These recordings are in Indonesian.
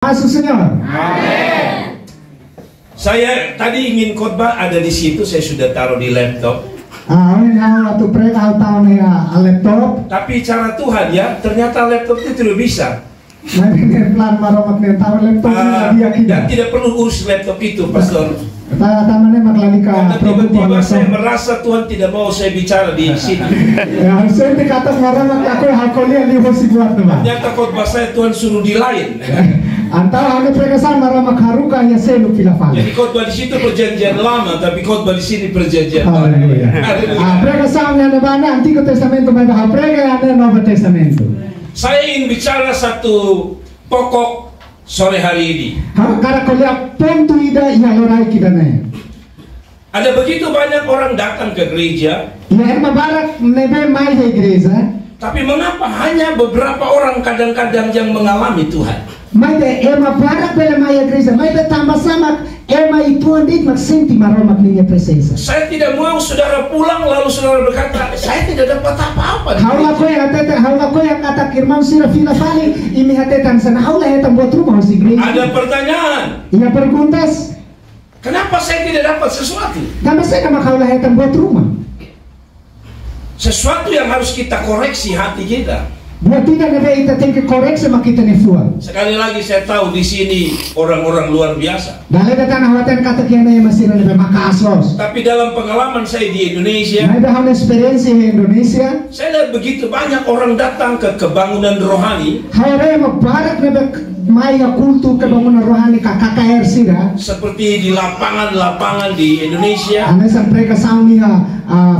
Masuk Senyor. Amin. Saya tadi ingin khotbah ada di situ, saya sudah taruh di laptop. Waktu mereka tahu nih laptop. Tapi cara Tuhan ya, ternyata laptop itu tidak bisa. Plan maromak nih tahu laptop dan tidak perlu urus laptop itu, Pastor. Tamannya maklalika. Karena tiba-tiba saya merasa Tuhan tidak mau saya bicara di sini. Ya, saya dikata maromak aku hakolia liho si buat teman. Ternyata khotbah saya Tuhan suruh di lain. Antara hanya perkesan maromak haruka ya saya lupa filafal. Jadi khotbah di situ perjanjian lama, tapi khotbah di sini perjanjian baru. Perkesan yang ada mana Antiguo Testamento, mereka prega yang ada Nuevo Testamento. Saya ingin bicara satu pokok sore hari ini. Karena kuliah pontu ida yang lorai kita nih. Ada begitu banyak orang datang ke gereja. Ya erma barak nebe mai di gereja. Tapi mengapa hanya beberapa orang kadang-kadang yang mengalami Tuhan? Mai de erma barak bela mai gereja. Mai de tambah sama erma itu andik maksenti maromak niya presensa. Saya tidak mau saudara pulang lalu saudara berkata, saya tidak dapat apa-apa. Haula ko yang kata kirman sira fila fali ini hatetan sana haula hetan buat rumah si gereja. Ada pertanyaan. Ia perguntas. Kenapa saya tidak dapat sesuatu? Tambah saya nama haula hetan buat rumah. Sesuatu yang harus kita koreksi hati kita. Buat tidak ada kita tinggi koreksi sama kita nefuan. Sekali lagi saya tahu di sini orang-orang luar biasa. Dalai datang hawatan kata kiana yang masih lebih maka aslos. Tapi dalam pengalaman saya di Indonesia, ada hal experience di Indonesia. Saya lihat begitu banyak orang datang ke kebangunan rohani. Hawai mabarak lebih mai kultur kebangunan rohani KKR sira. Seperti di lapangan-lapangan di Indonesia. Anda sampai ke saunia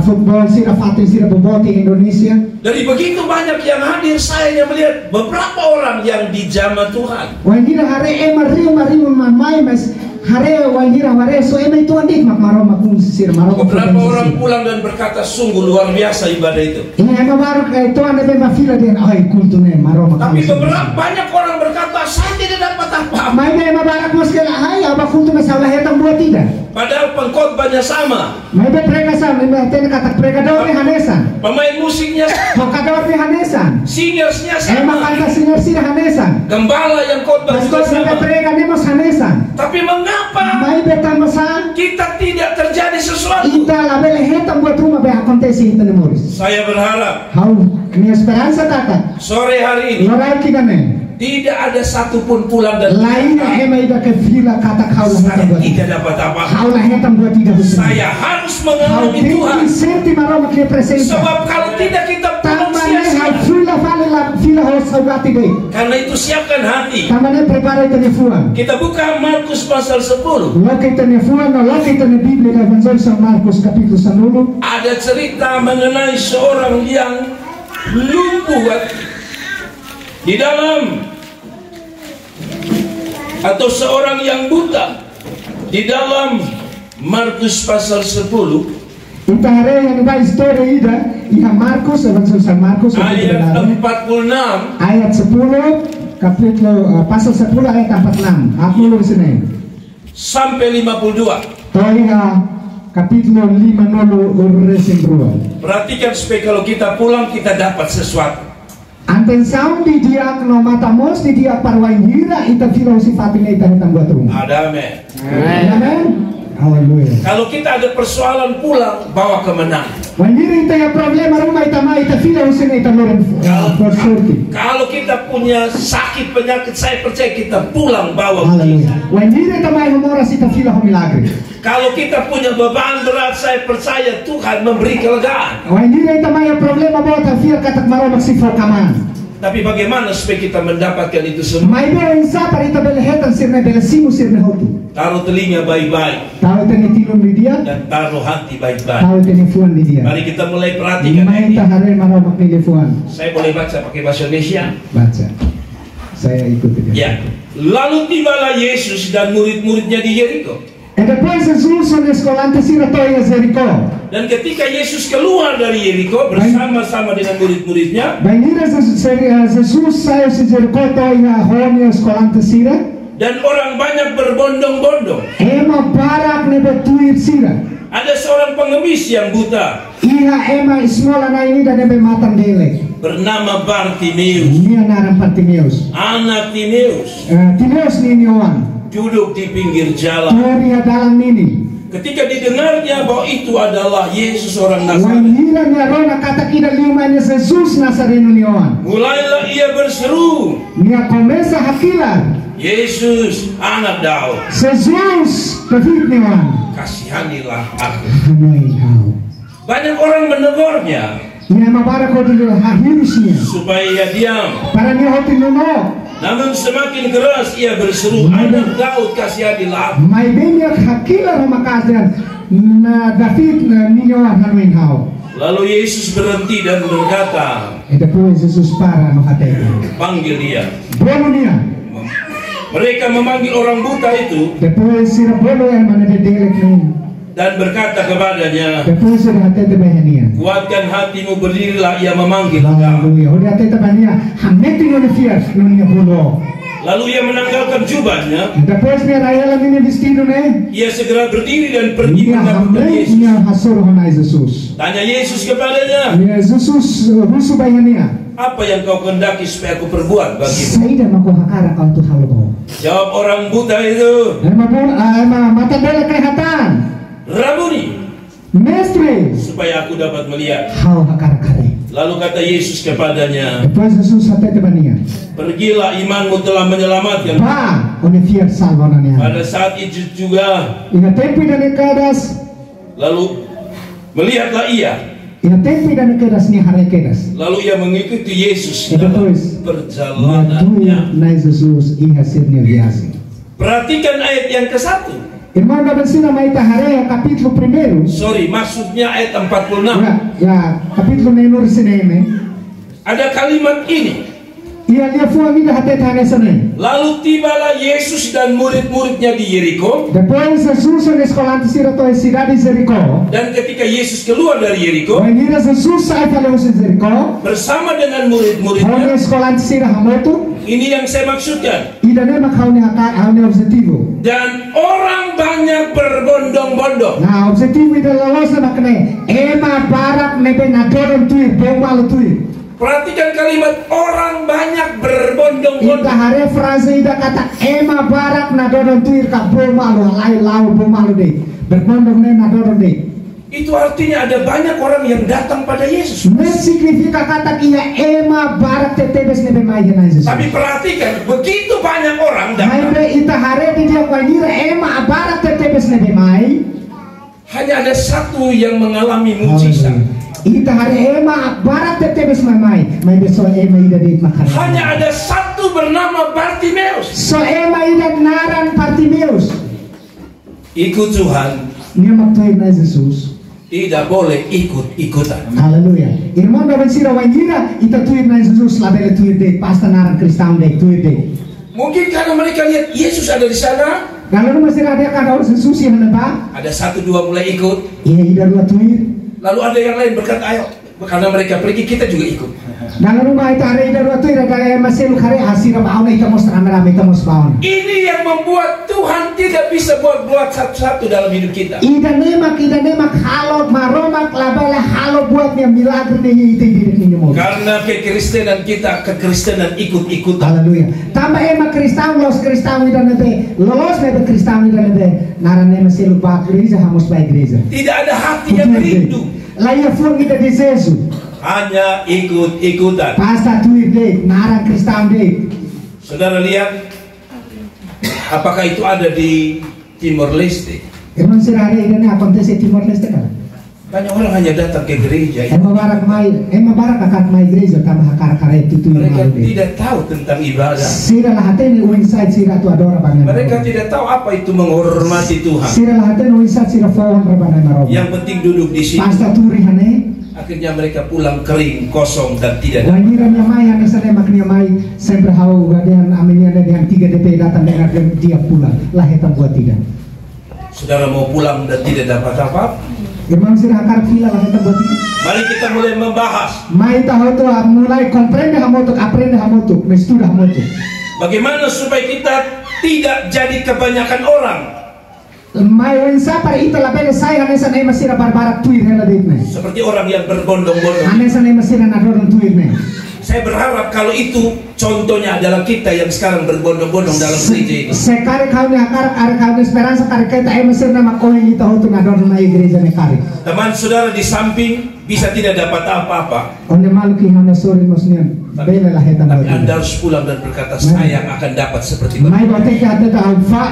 football sira fatih sira boboti Indonesia. Dari begitu banyak yang hadir, saya yang melihat beberapa orang yang dijamah Tuhan. Wangira hare mariu mamai mas hare wangira hare so itu andik mak makum sir marom. Beberapa orang pulang dan berkata sungguh luar biasa ibadah itu. Ini yang baru itu anda mafila dengan kulturnya marom. Tapi beberapa banyak orang berkata saya tidak dapat apa-apa. Mai mabarak muskil hai apa kultur masalah hetang buat tidak. Padahal pengkhotbahnya sama. Mai mereka sama, mereka kata mereka dapat hanesan. Pemain musiknya maka dapat hanesan. Singersnya sama. Emang kata singer hanesan. Gembala yang khotbah juga sama. Mereka nemos hanesan. Tapi mengapa mai betama sa kita tidak terjadi sesuatu? Kita label hetang buat rumah be akontesi itu nemoris. Saya berharap. Hau, ini esperansa kata. Sore hari ini. Lorai kita nih. Tidak ada satupun pulang dan lainnya emai dah kefila kata kau saya tidak dapat apa. Kau lah hetam buat tidak bisa. Saya harus mengalami Tuhan. Senti maroma ke presensa. Sebab kalau tidak kita pulang sia-sia. Fila fila harus saudati deh. Karena itu siapkan hati. Tamane prepare tenefuan. Kita buka Markus pasal 10. Loke tenefuan, loke tene Biblia Evangelio San Markus kapitulo 10. Ada cerita mengenai seorang yang lumpuh di dalam, atau seorang yang buta di dalam Markus pasal 10. Kita hari yang ada histori ida, iha Markus Evangelio San Markus ayat 46. Ayat 10 kapitulo pasal 10 ayat 46. Aku nulis sini. Sampai 52. Toiha kapitulo 50 resin berua. Perhatikan supaya kalau kita pulang kita dapat sesuatu. Anten sound di dia kena mata mos di dia parwain hira ita filosofi fatina ita hitam buat rumah. Amen. Amen. Haleluya. Kalau kita ada persoalan pulang bawa kemenangan. Wanjiri ita ya problema rumah ita ma ita filosofi ita loren forsurti. Kalau kita punya sakit penyakit, saya percaya kita pulang bawa. Haleluya. Wanjiri ita ma humoras ita filosofi milagre. Kalau kita punya beban berat, saya percaya Tuhan memberi kelegaan. Wanjiri ita ma ya problema bawa tafir katak maromak sifat kaman. Tapi bagaimana supaya kita mendapatkan itu semua? Mai bela insa para ita bela hetan sirna bela simu sirna hotu. Taruh telinga baik-baik. Tahu tani tilun di dia. Dan taruh hati baik-baik. Tahu tani fuan di dia. Mari kita mulai perhatikan ini. Tahare maromak ni fuan. Saya boleh baca pakai bahasa Indonesia? Baca. Saya ikuti dia. Ya. Lalu tibalah Yesus dan murid-muridnya di Yeriko. E depois Jesus sono escolante sira toia Jericho. Dan ketika Yesus keluar dari Yeriko bersama-sama dengan murid-muridnya, Bangira Jesus saya si Jericho toia honia escolante sira. Dan orang banyak berbondong-bondong. Ema barak ne betuir sira. Ada seorang pengemis yang buta Iha ema ismola na ini dan ebe matan delek. bernama Bartimeus. Nia naran Bartimeus. Anak Timeus Timeus ni Wan. duduk di pinggir jalan. Turia dalam ini. Ketika didengarnya bahwa itu adalah Yesus orang Nazaret, Wangira ni arona kata kita liumanya Jesus Nazareno ni Wan. mulailah ia berseru, Nia komesa hakilan. Yesus anak Daud, Jesus David ni Wan. kasihanilah aku. Hanoi kau. Banyak orang menegurnya Nia mabara kau dulu hahirisnya. supaya ia diam. Para ni hoti nuno. Namun semakin keras ia berseru, anak Daud, kasihanilah aku. Mai benyak hakila roma kasihan. Na David na ninyo hanoi kau. Lalu Yesus berhenti dan berkata, Eda pun Jesus para no hatay. panggil dia. Bolo niya. Mereka memanggil orang buta itu Depois sira bolo yang mana de delek ni. dan berkata kepadanya, Depois sira hatay de behania. kuatkan hatimu, berdirilah. Ia memanggil engkau. Haleluya. Odi hatay tabania. Hameti no fias no niya bolo. Lalu ia menanggalkan jubahnya. Depois niya rayala ni vestido ne. Ia segera berdiri dan pergi Niya menghadap hamle Yesus. niya hasur honai Jesus. Tanya Yesus kepadanya, Niya Jesus rusu bayania. apa yang kau kehendaki supaya aku perbuat bagimu? Saida mako hakara kau tu halo. Jawab orang buta itu, Ema bol mata delek kelihatan. Rabuni, Mestre. supaya aku dapat melihat. Hau hakara kare. Lalu kata Yesus kepadanya, Depois Jesus hatay tabania. pergilah, imanmu telah menyelamatkan. Pa, oni fiat salvona niya. Pada saat itu juga, Ina tempi dan kedas. lalu melihatlah ia. Ina tempi dan kedas ni hari kedas. Lalu ia mengikuti Yesus Ina dalam tuis. perjalanannya. Na Jesus iha sirnya biasa. Perhatikan ayat yang ke-1. Irmão da Benzina Maita Harea, capítulo 1. Sorry, maksudnya ayat 46. Ya, capítulo menor sineme. Ada kalimat ini. Ia dia foi a vida até tane sene. Lalu tibalah Yesus dan murid-muridnya di Yeriko. Depois Jesus na escola sira to cidade de Jericó. Dan ketika Yesus keluar dari Yeriko Quando Jesus sai para os Jericó, bersama dengan na murid-muridnya, escola sira hamoto, ini yang saya maksudkan. ida nema kaune haune objetivo. Dan orang banyak berbondong-bondong. Na objetivo ida lolos na makne. Ema barak nebe na doron tuir, bengwalo tuir. Perhatikan kalimat orang banyak berbondong-bondong. Ida hare frase ida kata ema barak na doron tuir ka bengwalo lai lau bengwalo de. Berbondong ne na doron de. Itu artinya ada banyak orang yang datang pada Yesus. Nes significa kata kia ema barak tetebes nebe mai na Jesus. Tapi perhatikan, begitu banyak orang Mai datang, be ita hare di dia kwainira ema barak tetebes nebe mai. hanya ada satu yang mengalami mujizat. Ita hare ema barak tetebes mai. Mai be so ema ida de makan. Hanya ada satu bernama Bartimeus. So ema ida naran Bartimeus. Ikut Tuhan, Nia maktoy na Jesus. tidak boleh ikut-ikutan. Haleluya. Irmão da Benzira wainira ita tuir na Jesus labele tuir de pasta naran Kristão de tuir de. Mungkin karena mereka lihat Yesus ada di sana, Kalau masih ada kan orang Jesus yang hendak. ada 1-2 mulai ikut. Iya ida dua tuir. Lalu ada yang lain berkata, ayo, karena mereka pergi, kita juga ikut. Dalam rumah itu ada ida dua tuir ada masih lu kare asira bauna ita mos rame-rame ita mos bauna. Ini yang membuat Tuhan tidak bisa buat satu-satu dalam hidup kita. Ida nemak halo maromak labala halo buatnya milagro nih itu di diri mo. Karena kekristenan kita, kekristenan ikut-ikutan. Haleluya. Tambah emak Kristão ida nebe lolos nebe Kristão ida nebe narane masih lu ba gereja hamos ba gereja. Tidak ada hati yang rindu, Laia fun ida di Jesus. hanya ikut-ikutan. Pasta tuir de naran Kristão de. Saudara lihat, apakah itu ada di Timor Leste? Irmão será ida ne acontece Timor Leste kan? Banyak orang hanya datang ke gereja. Ema barak akak mai gereja tambah akar kare itu tuir Mereka malu de. tidak tahu tentang ibadah. Sira lah hatene inside sira tu adora bangan. Mereka tidak tahu apa itu menghormati Tuhan. Sira lah hatene inside sira fawon rabana maro. Yang penting duduk di sini. Pasta turi hane. Akhirnya mereka pulang kering, kosong dan tidak ada. Wangiran yang mai hane sana maknya mai sempre hau gadean aminia dengan 3 DP datang dengan dia pulang. Lah hitam buat tidak. Saudara mau pulang dan tidak dapat apa-apa? Irmão sira akar fila lah hitam buat tidak. Mari kita mulai membahas Mai tahu tu mulai comprende hamotuk, aprende hamotuk, mestuda hamotuk. bagaimana supaya kita tidak jadi kebanyakan orang. Mai wensa para ita labele saya anesa na masira barbarak tuir hela ditne. Seperti orang yang berbondong-bondong. Anesa na masira na doron tuir ne. Saya berharap kalau itu contohnya adalah kita yang sekarang berbondong-bondong dalam gereja ini. Sekare kau ne akar kau ne esperança kare kita masira na makoin ita hotu na doron na igreja ne kare. Teman saudara di samping bisa tidak dapat apa-apa. Onde maluki hana sori mosnian. Bele lah heta. Tapi Anda harus pulang dan berkata, saya akan dapat seperti itu. Mai bote ke ada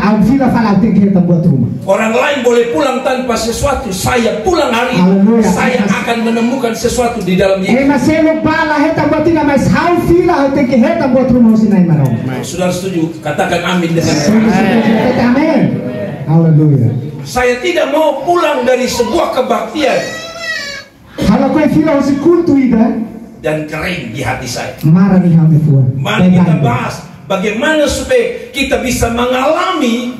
au fila fala te ke heta buat rumah. Orang lain boleh pulang tanpa sesuatu, saya pulang hari ini. Haleluya. Saya akan menemukan sesuatu di dalam Yesus. Maselo pala heta buat ina mas au fila au te ke heta buat rumah sinai marau. Saudara setuju? Katakan amin dengan Amin. Haleluya. Saya tidak mau pulang dari sebuah kebaktian Kalau kau fila usi kultu ida dan kering di hati saya. marah nih hame Tuhan. Mari kita bahas bagaimana supaya kita bisa mengalami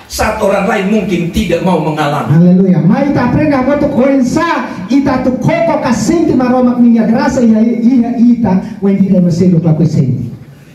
saat orang lain mungkin tidak mau mengalami. Haleluya. Mai ta aprenda moto koensa ita tu koko kasenti maromak minha graça ia ita wendi de meselo kwa kusenti.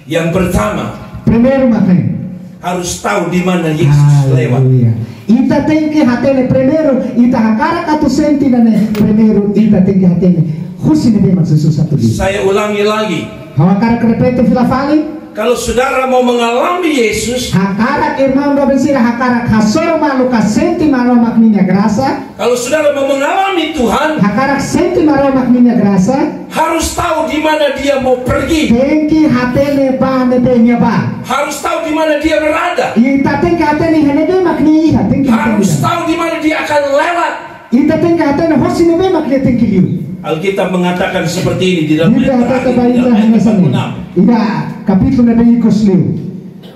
Yang pertama, Primeiro makan. harus tahu di mana Yesus lewat. Haleluya. Ita tem que hatene primeiro ita hakara katu senti nane primeiro ita tem que hatene husini de Jesus satu dia. Saya ulangi lagi, Hawakara repete fila fali kalau saudara mau mengalami Yesus, hakara irmão do bensira hakara kasoro malu kasenti maromak minha graça. kalau saudara mau mengalami Tuhan, Hakara senti maromak minha graça. harus tahu di mana dia mau pergi, Tem que hatene ba ne benya ba. harus tahu di mana dia berada, Ita tem que hatene hene be makni iha tem que harus hatene. tahu di mana dia akan lewat. Ita tem que hatene hosine be makni tem que liu. Alkitab mengatakan seperti ini di dalam Ita ayat hatata terakhir, ba di ita dalam ayat hene sane. 46. Ida kapitulo na be ikos liu.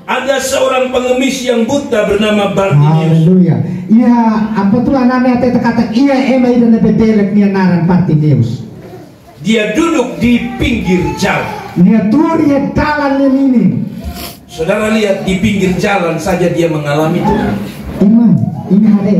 Ada seorang pengemis yang buta bernama Bartimeus. Haleluya. Iya apa tu anane atete kata iya ema ida na bedelek nia naran Bartimeus. Dia duduk di pinggir jalan. Nia turi ya dalan ini. Saudara lihat, di pinggir jalan saja dia mengalami Tuhan. Iman, ini hare,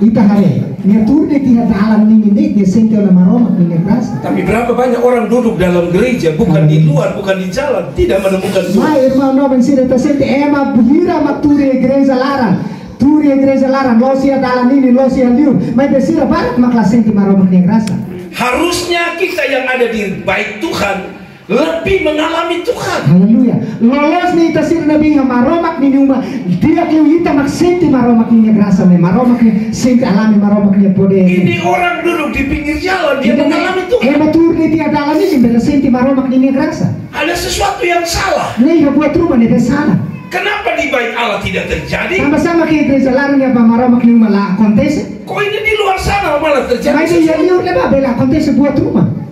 ita hare. Nia turi dia dalan ini dia senti oleh maromak ini berasa. Tapi berapa banyak orang duduk dalam gereja, bukan di luar, bukan di jalan, tidak menemukan Tuhan. Mas irmão não vencida tá sempre ema vira maturi igreja larang. Turi igreja larang, losia dalan ini, losia liu. Mas bersira barat makla senti maromak ini berasa. Harusnya kita yang ada di bait Tuhan lebih mengalami Tuhan. Haleluya. Lolos ni tasir nabi maromak ni uma. Dia kiu ita mak senti maromak ini berasa me maromak ni senti alami maromak ni pode. Ini orang duduk di pinggir jalan, dia mengalami Tuhan. Ema turi dia dalan ini bela senti maromak ini berasa. Ada sesuatu yang salah. Nih buat rumah ni salah. Kenapa di bait Allah tidak terjadi? Sama-sama ke igreja larang ya maromak ni uma la acontece. Kok ini di luar sana malah terjadi? Mas dia liu leba bela acontece buat rumah.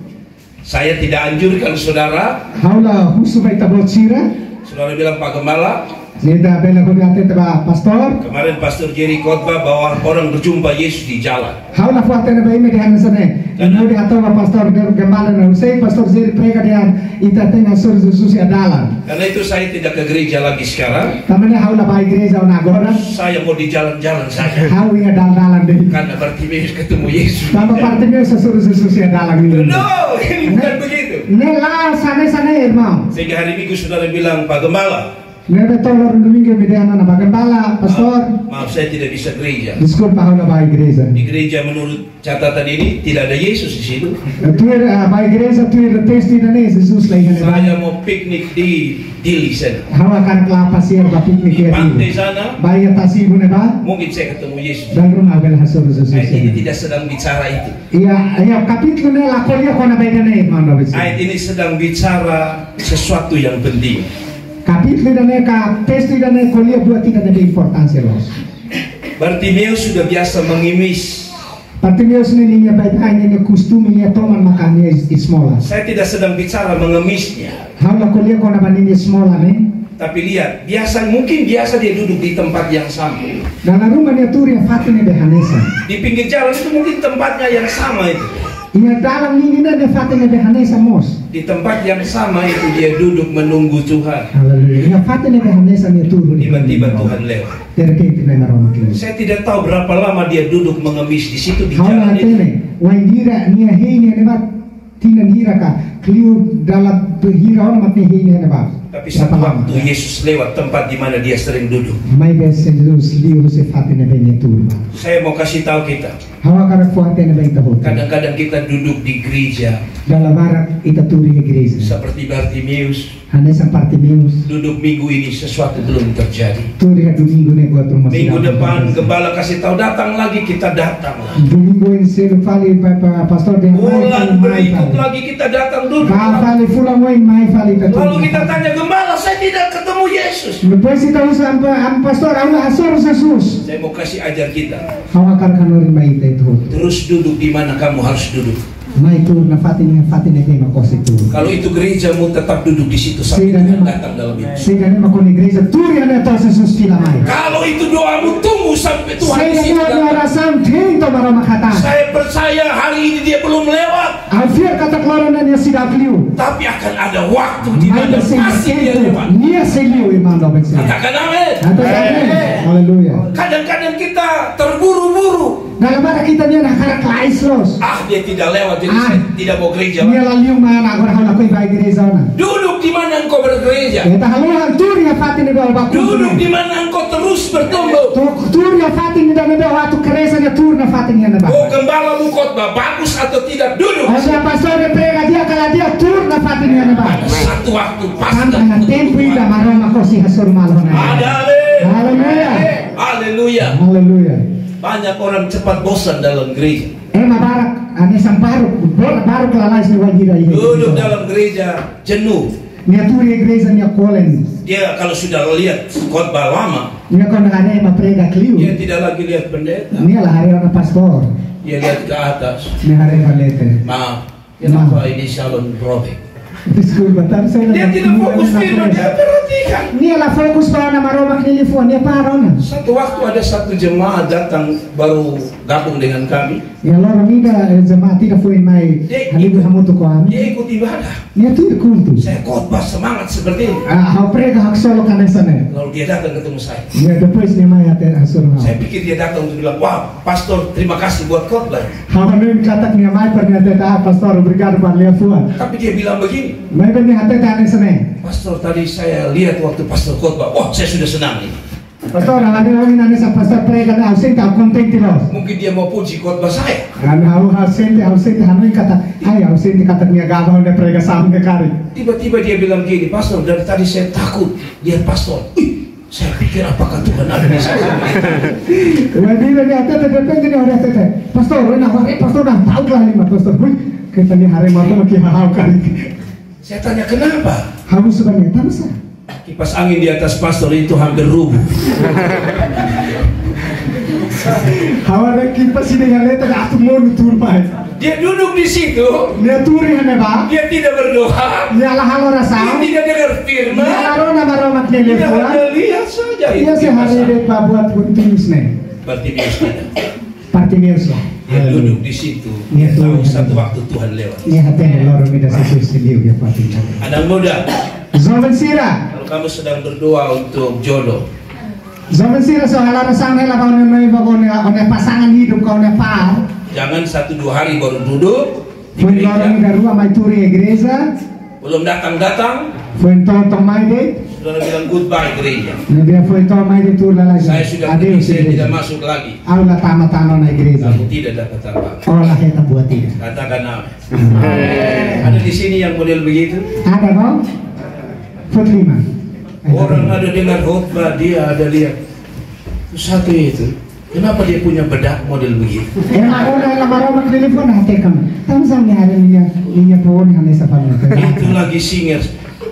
Saya tidak anjurkan saudara. Haula husu baita botsira. Saudara bilang, Pak Gembala, Zeda bela gudate teba pastor. kemarin Pastor Jerry khotbah bahwa orang berjumpa Yesus di jalan. Haula fuate na baime dihan sane. Ino di atawa pastor gembala na Hussein pastor Zeri prega dihan ita tenga sur Jesus ya dalan. Karena itu saya tidak ke gereja lagi sekarang. Tamane haula ba igreja na agora. Saya mau di jalan-jalan saja. Hau ya dalan deh. Karena Bartimeus ketemu Yesus. Tama parte meu sur Jesus ya dalan ni. No, ini bukan begitu. Nela sane irmão. Sehingga hari Minggu saudara bilang, Pak Gembala, Nebe tolor domingo me dihan na bagembala pastor. maaf saya tidak bisa gereja. Desculpa haula ba igreja. Di gereja menurut catatan ini tidak ada Yesus di situ. Tuir ba igreja tuir texto na ne Jesus lai hane ba. Saya mau piknik di Dili sana. Hawa kan kelapa sir ba piknik Di ya. pantai sana, Baya tasibu ne ba. mungkin saya ketemu Yesus. Dan rumah bela hasur Jesus. Ayat ini tidak sedang bicara itu. Iya, kapitulo ne la kolia kona beda ne mano besi. Ayat ini sedang bicara sesuatu yang penting. Kapitulo ne ka texto ne kolia buat tidak ada importansi los. Bartimeus sudah biasa mengimis. Bartimeus ne niya baik hanya ne kustum niya toman makannya ismola. Saya tidak sedang bicara mengemisnya. Haula kolia kona baninya ismola ne. Tapi lihat, mungkin biasa dia duduk di tempat yang sama. Dan rumah ne turi fatine behanesa. Di pinggir jalan itu mungkin tempatnya yang sama itu. Iya dalam ini ne fatine behanesa mos. Di tempat yang sama itu dia duduk menunggu Tuhan. Haleluya. Iya fatine behanesa ne turu. Tiba-tiba Tuhan lewat. Terkait dengan aroma kini. Saya tidak tahu berapa lama dia duduk mengemis di situ di Haula jalan itu. tene, waindira nia hei ne ba tinan hira ka kliu dalam hira ona matne hei ne ba. Tapi satu waktu Yesus lewat tempat di mana dia sering duduk. Mai bese Jesus liu se fatene benye turma. Saya mau kasih tahu kita. Hawa karak fuatene ben tahut. Kadang-kadang kita duduk di gereja Dalam barak ita turi igreja. seperti Bartimeus. Hanesa Bartimeus. Duduk minggu ini sesuatu belum terjadi. Turi ha domingo ne buat rumah. Minggu depan gembala kasih tahu datang lagi, kita datang lagi. Domingo in selo fali pastor de Bulan berikut lagi kita datang duduk. Fali fula moi mai fali Lalu kita tanya gembala, saya tidak ketemu Yesus. Depois kita usah am pastor Allah asor Jesus. Saya mau kasih ajar kita. Hawa karak kanorin mai itu. Terus duduk di mana kamu harus duduk. Mai tur na fatene tema kosi tu. Kalau itu gerejamu, tetap duduk di situ sampai Tuhan datang dalam hidup. Sehingga nema kon igreja turi ane to Jesus fila mai. Kalau itu doamu, tunggu sampai Tuhan di situ Sehingga datang. orasan tento bara makata. Saya percaya hari ini dia belum lewat, Alfier kata kloran dan sidak liu. tapi akan ada waktu di Mai mana bese pasti dia sento. lewat. Nia seliu imando bensi. Katakan amin. Haleluya. Kadang-kadang kita terburu-buru. Dalam mana kita dia nak karak lais los. Dia tidak lewat, jadi saya tidak mau gereja. Nia laliu mana agora hau lakoi vai igreja na. Duduk di mana engkau bergereja. Eta haluhan turi ya fatene do ba. Duduk di mana engkau terus bertumbuh. Turi ya fatene do ba watu kresa ya tur na fatene na ba. Oh, gembala khotbah bagus atau tidak, duduk. Ada pastor de prega dia kala dia tur na fatene na ba. Satu waktu pasti. Sampai tempo ida maroma kosi hasur malhona. Ada. Haleluya. Haleluya. Haleluya. Banyak orang cepat bosan dalam gereja. Mabarak ane samparu baru kelalais ni wajira ini. Duduk dalam gereja jenuh. Nia turi igreja nia kolen. Dia kalau sudah lihat khotbah lama, Nia kona ane ma prega kliu. dia tidak lagi lihat pendeta. Nia lah hari ona pastor. Dia lihat ke atas. Nia hari valete. Maaf, kenapa ini salon robek? Biskul batar saya. Dia tidak fokus firman, dia perhatikan. Nia lah fokus pa na maroma knilifu nia parona. Satu waktu ada satu jemaah datang baru gabung dengan kami. Ya loro mida jemaah tidak foi mai halibu hamutu ko ami. Dia ikut ibadah. Nia tu kultu. Saya khotbah semangat seperti ini. Hau prega hak solo kanesane. Lalu dia datang ketemu saya. Nia depois nia mai ate hasur ma. Saya pikir dia datang untuk bilang, wah pastor terima kasih buat khotbah. Hau nen katak nia mai pernyataan ta pastor obrigado par lia fuan. Tapi dia bilang begini, Mai bani hate tane sene. pastor tadi saya lihat waktu pastor khotbah, wah saya sudah senang nih. Pastor, ada orang nane sa pastor prega na ausente au contente los. Mungkin dia mau puji khotbah saya. Kami au ausente hanu kata, ai ausente kata nia gaba ne prega sam ke kari. Tiba-tiba dia bilang gini, pastor dari tadi saya takut lihat pastor. Saya pikir apakah Tuhan ada di sana. Wadi ni ate depende ni ora ate. Pastor, pastor dah tahu lah ni pastor. Hui, kita ni hari malam ki hau kari. Saya tanya kenapa? Hamu sebenarnya tahu sah. Kipas angin di atas pastor itu hampir rubuh. Hawa kipas ini yang letak aku mau turun. Dia duduk di situ. Nia turi hane ba. Dia tidak berdoa. Nia lah halo Dia rasa. tidak dengar firman. Nia arona maroma Dia knilifu. hanya lihat saja. Iya sih hari ini pak buat buntis nih. Bartimeus tidak. Bartimeus lah. Dia duduk di situ. Dia Dia tahu duduk. satu waktu Tuhan lewat. Ini hati yang loro mida sesuai seliu ya Fatima. Anak muda, Zaman sira. kalau kamu sedang berdoa untuk jodoh, Zaman sira soal arasan hela kau nemai kau pasangan hidup kau par. jangan 1-2 hari baru duduk di Foi loro gereja, mida rua mai turi igreja. belum datang-datang, Foi tonto mai de. sudah bilang goodbye gereja. Dia foi to mai de tur lagi. Saya sudah pergi, saya tidak masuk lagi. Aula tama-tama na igreja. Kamu tidak dapat apa-apa. Olah kita buat tidak. Katakan amin. Ada di sini yang model begitu. Ada kau? Foot 5. Orang ada dengar khotbah, dia ada lihat. Satu itu, kenapa dia punya bedak model begitu? Aku dah lama telepon hati kamu. Kamu sampai hari ini pohon yang saya panggil. Itu lagi singer,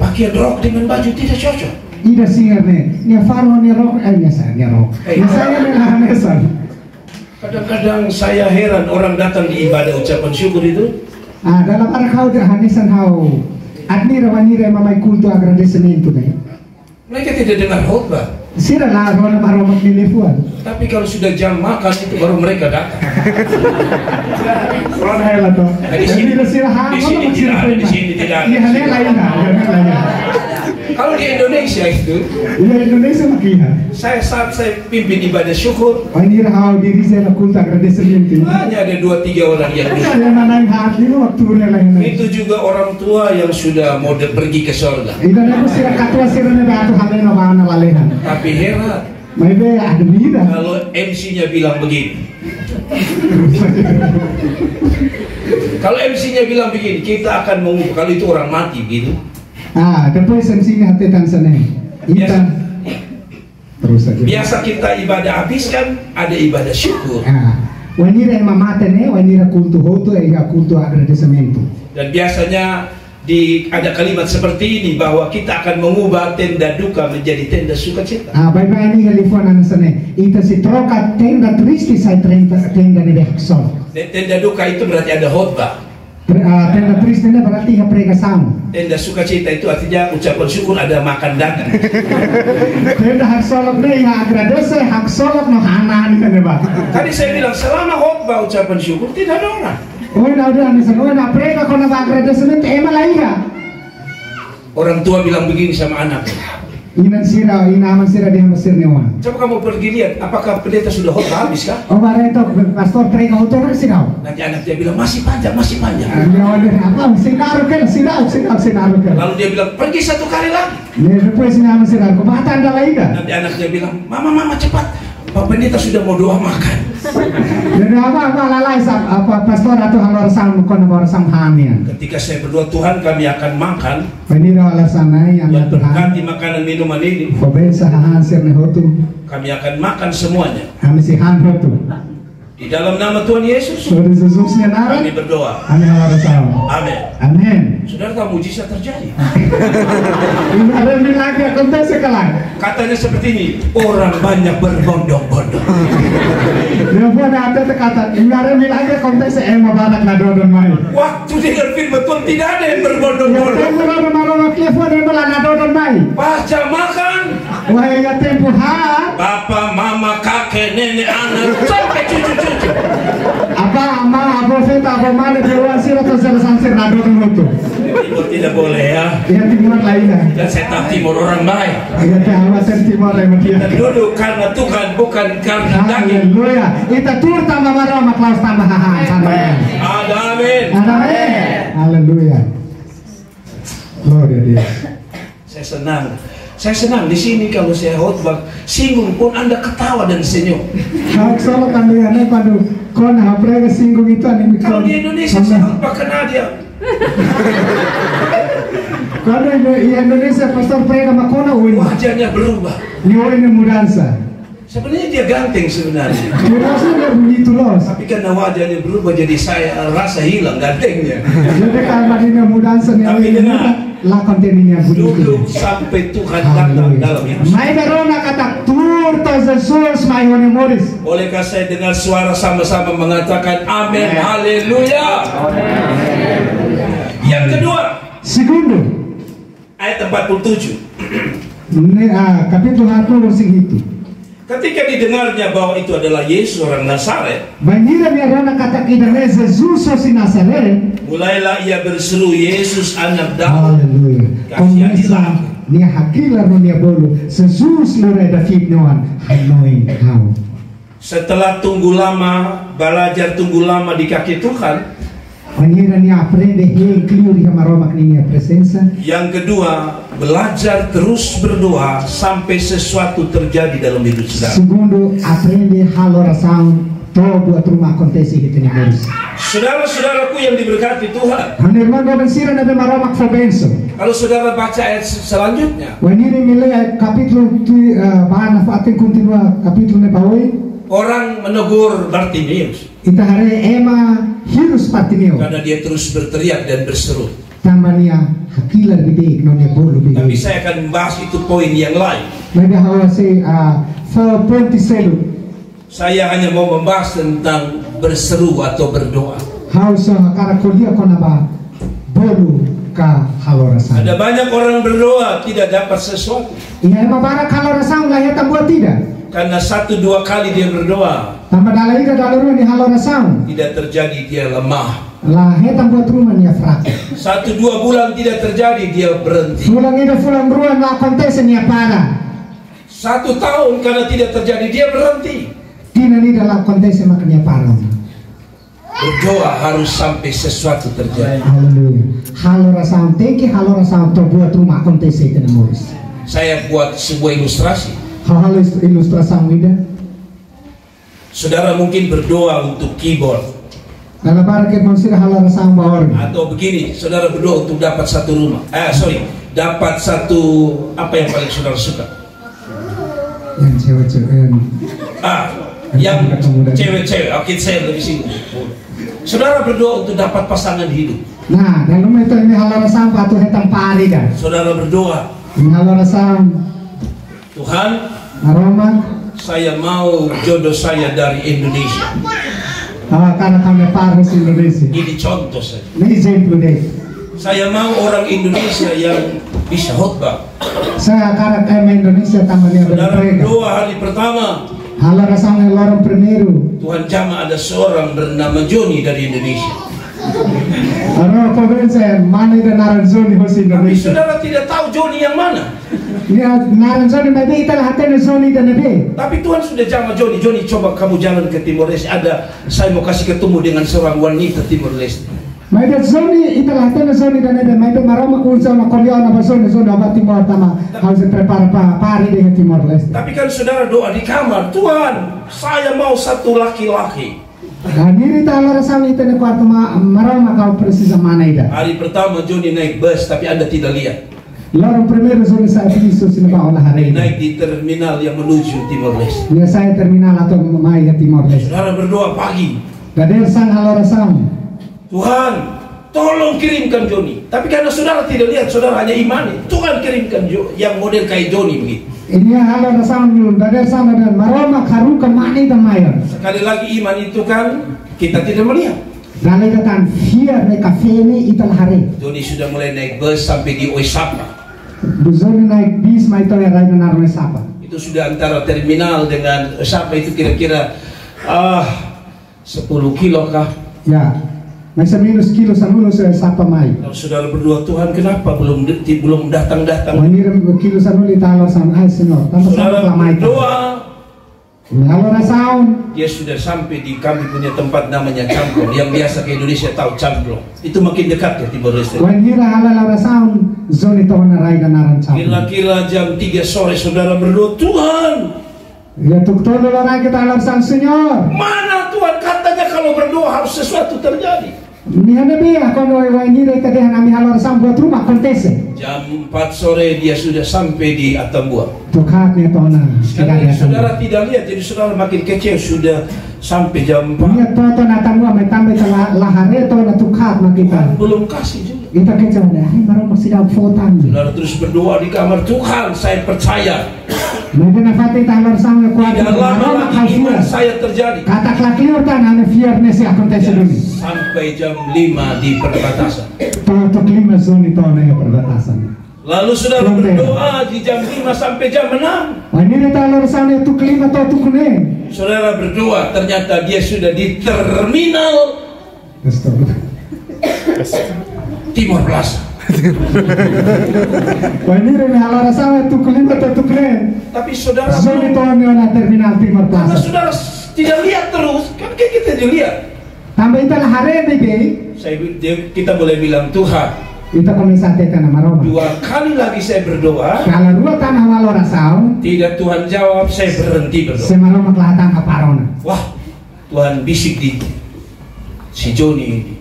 pakaian rok dengan baju tidak cocok. Ida singer nih faro nih rok, nya rok. Saya nih hanesan. Kadang-kadang saya heran orang datang di ibadah ucapan syukur itu. Dalam arah kau dah hanesan kau. Admira wanira mamai kulto agradecimento nih. Mereka tidak dengar khotbah. Sira lah kalau baru menelepuan. Tapi kalau sudah jam makan itu baru mereka datang. Orang hebat tuh. Di sini Sira ha. di sini tidak ada, di sini tidak ada. Iya lain lah. Kalau di Indonesia itu, Iya Indonesia makihan. saat saya pimpin ibadah syukur, Wanira hau diri saya kulta agradecimiento. hanya ada 2-3 orang yang duduk. Saya nanai hati lu waktu lain. Itu juga orang tua yang sudah mau pergi ke sorga. Ida na ko sira katua sira na batu hameno bana lalehan. Tapi heran, May be ada mira. kalau MC-nya bilang begini. Kalau MC-nya bilang begini, kita akan mengubah. Kalau itu orang mati gitu. Depois sensinya hati tan sana. Ita terus saja. Biasa kita ibadah habiskan, ada ibadah syukur. Wanira yang mamata ne, wanira kultu hoto, ega kultu agradecimento. Dan biasanya ada kalimat seperti ini, bahwa kita akan mengubah tenda duka menjadi tenda sukacita. Bye-bye ni galifon sana. Ita si troca tenda triste sai tenda ne behakson. Tenda duka itu berarti ada khotbah. Tenda triste ne berarti pregação. Tenda sukacita itu artinya ucapan syukur, ada makan dagang. Tenda haksolok ne ya agradece haksolok no hanan ne ba. Tadi saya bilang selama khotbah ucapan syukur tidak ada orang. Na udah ni sana na prega ko na agradecimento ema laiha. Orang tua bilang begini sama anak. Inaman sira di Mesir newan. Coba kamu pergi lihat, apakah pendeta sudah khotbah habis kah? Oh bareto pastor prega autor siraw. Nanti anak dia bilang masih panjang, masih panjang. Newan apa sinaru kan sinaru kan. Lalu dia bilang pergi 1 kali lagi. Ne depois inaman sira ko bata anda laiga. Nanti anak dia bilang, mama cepat, Pak Pendeta sudah mau doa makan. Dan apa lalai apa pastor atau halor sang kon bor sang hamian. Ketika saya berdoa, Tuhan kami akan makan, Penira alasanai yang Tuhan. berkati makanan minuman ini, Kobensa hahan sir ne hotu. kami akan makan semuanya. Kami si han hotu. Di dalam nama Tuhan Yesus, Sore Yesus ne nara. kami berdoa. Kami halor sang. Amin. Amin. Saudara tahu mujizat terjadi. Ini ada lagi kontes sekarang. Katanya seperti ini, orang banyak berbondong-bondong. Dia pun ada kata, ini ada lagi kontes ema banak na dodon mai. Waktu dengar firman Tuhan tidak ada yang Yang berbondong-bondong. tempo na maroma klefon ema na dodon mai. Pas jam makan, Wahai ya tempo ha. bapak, mama, kakek, nenek, anak, sampai cucu-cucu. Apa ama profeta apa mana dewan sira to sansir na dodon hotu. Timur tidak boleh ya. Yang timur lainnya. Dan saya tahu Timur orang baik. Ya tahu timur lain dia. Dan duduk karena Tuhan, bukan karena daging. Haleluya. Ita tur tambah maroma klaus tambah hahan. Amin. Ada amin. Amin. Haleluya. Gloria a Dios. Saya senang di sini kalau saya khotbah, singgung pun Anda ketawa dan senyum. Hak solo kan dia nih padu kona prega singgung itu ani Kalau di Indonesia saya khotbah kena dia. Kalau di Indonesia pastor prega makona uin. Wajahnya berubah. Nyoin mudansa. Sebenarnya dia ganteng sebenarnya. Mudansa dia bunyi tulos. Tapi karena wajahnya berubah jadi saya rasa hilang gantengnya. Jadi kalau madina mudansa nih. Tapi dengar. Lakon teninya bunyi. Duduk sampai Tuhan datang dalam hidup. Mai berona kata tur to Jesus mai hone moris. Bolehkah saya dengar suara sama-sama mengatakan amin, haleluya. Yang kedua, Segundo, ayat 47. kapitulo 10 sing itu. Ketika didengarnya bahwa itu adalah Yesus orang Nazaret, Banira merona kata kita Jesus si Nazaret. mulailah ia berseru, Yesus anak Daud, Haleluya. kasianilah. Ni hakila no ni bolo. Jesus lo re David noan. Hanoin hau. Setelah tunggu lama, belajar tunggu lama di kaki Tuhan. Banira ni aprende he clio di maroma ni presenza. Yang kedua, belajar terus berdoa sampai sesuatu terjadi dalam hidup saudara. Segundo, aprende haloração todo a turma acontece que tem moris. Saudara-saudaraku yang diberkati Tuhan, Hanirman do bensira na maroma fobenso. kalau saudara baca ayat selanjutnya, Waniri mile capítulo tu bana fatin continua capítulo ne pawai. orang menegur Bartimeus Itahare ema hirus patimeo. karena dia terus berteriak dan berseru. Tamania hakila bide no ne bolo bide. Tapi saya akan membahas itu poin yang lain. Naga hawa se for ponti selu. Saya hanya mau membahas tentang berseru atau berdoa. How sa kara kolia kona ba bolu ka halorasan. Ada banyak orang berdoa tidak dapat sesuatu Iya ema bara halorasan lah ya tambua tidak. karena 1-2 kali dia berdoa Tambah dalai ka daluru ni halorasan. tidak terjadi, dia lemah. Lah hetam buat rumah nia frak. 1-2 bulan tidak terjadi, dia berhenti. Fulang ida fulang ruan la kontese nia para. 1 tahun karena tidak terjadi, dia berhenti. Tina ni dalam kontese makanya para. Berdoa harus sampai sesuatu terjadi. Haleluya. Halo rasa teki, halo rasa buat rumah kontese itu namuris. Saya buat sebuah ilustrasi. Halo ilustrasi muda. Saudara mungkin berdoa untuk keyboard. Kalau para kita mesti halo rasa bawor. Atau begini, saudara berdoa untuk dapat satu rumah. Dapat satu apa yang paling saudara suka? Yang cewek-cewek. Yang cewek-cewek. Oke, saya lebih singgung. Saudara berdoa untuk dapat pasangan hidup. Nah, dalam itu ini halo rasa patuh hetam pari kan. Saudara berdoa. Ini halo rasa. Tuhan, aroma. Saya mau jodoh saya dari Indonesia. Karena kami Paris Indonesia. Ini contoh saja. Ini exemplo deh. Saya mau orang Indonesia yang bisa khotbah. Saya karena kami Indonesia tamannya saudara berdoa hari pertama. Halo rasanya lorong primeiro. Tuhan jama ada seorang bernama Joni dari Indonesia. Ano provinsi mana itu Naranjoni host Tapi Indonesia. saudara tidak tahu Joni yang mana. Ya Naranjoni nabi itu lah hati Joni dan nabi. Tapi Tuhan sudah jama Joni. Joni, coba kamu jalan ke Timor Leste. Saya mau kasih ketemu dengan seorang wanita Timor Leste. Maybe Joni itu lah hati Joni dan nabi. Maybe marama kunci sama kuliah nama Joni obat Timor Tama harus prepare pari di Timor Leste. Tapi kan saudara doa di kamar, Tuhan, saya mau satu laki-laki. Nah, diri tahu rasa itu nih kuarto marama kau persis mana itu. Hari pertama Joni naik bus, tapi Anda tidak lihat. Lorong primeiro Joni saya pergi sini pak olah hari. Naik di terminal yang menuju Timor Leste. Ya saya terminal atau mai ke Timor Leste. Saudara berdoa pagi. Gader sang halo rasa. Tuhan, tolong kirimkan Joni. Tapi karena saudara tidak lihat, saudara hanya imani. Tuhan kirimkan yang model kayak Joni begitu. Ini halo rasa dulu. Gader sang dan marama karu kemana itu mayor. Sekali lagi iman itu kan kita tidak melihat. Dalai datang fear mereka ini itu hari. Joni sudah mulai naik bus sampai di Oisapa. Joni naik bis mai itu yang lain naruh Oisapa. Itu sudah antara terminal dengan Oisapa itu kira-kira 10 kilo kah? Ya, masih minus kilo sambil Oisapa mai. Kalau saudara berdoa, Tuhan kenapa belum datang-datang? Mengirim kilo sambil ditalor sama ay Senor. Saudara berdoa. Halo rasaun. Dia sudah sampai di kami punya tempat namanya Camplong. Yang biasa ke Indonesia tahu Camplong. Itu makin dekat ya Timor Leste. Wangira halo rasaun. Zoni itu narai naran Camplong. Kira-kira jam 3 sore saudara berdoa, Tuhan. Ya tuk tolong orang kita alasan Senyor. Mana Tuhan katanya kalau berdoa harus sesuatu terjadi. Ini ada biar kalau wangira tadi kami halo rasaun buat rumah kontese. Jam 4 sore dia sudah sampai di Atambua. Tukatnya tona. Karena saudara tidak lihat, jadi saudara makin kecil sudah sampai jam 4. Ini toto Atambua mai tambah lahare tona tukat makita. Belum kasih juga. Kita kecil dah. Baru masih dalam fotan. Saudara terus berdoa di kamar, Tuhan saya percaya. Mungkin nafati talor sama kuat. Tidak lama lagi iman saya terjadi. Kata kelakir tan ane fearness ya konteks dulu. Sampai jam 5 di perbatasan. Toto klima zoni tona ya perbatasan. Lalu saudara berdoa di jam 5 sampai jam 6. Ini dia talor sana tu klima to tu kuning. Saudara berdoa, ternyata dia sudah di terminal Timor Plaza. Ini dia halor sana tu klima to tu kuning. Tapi saudara zoni tona na terminal Timor karena Plaza. saudara tidak lihat terus, kan kita dilihat. Tambah itu lah hari ini. Kita boleh bilang Tuhan. Itu kami sate tanah maroma. 2 kali lagi saya berdoa. Kalau 2 tanah malo rasau. Tidak Tuhan jawab, saya berhenti berdoa. Semaroma kelihatan kaparona. Wah, Tuhan bisik di si Joni ini.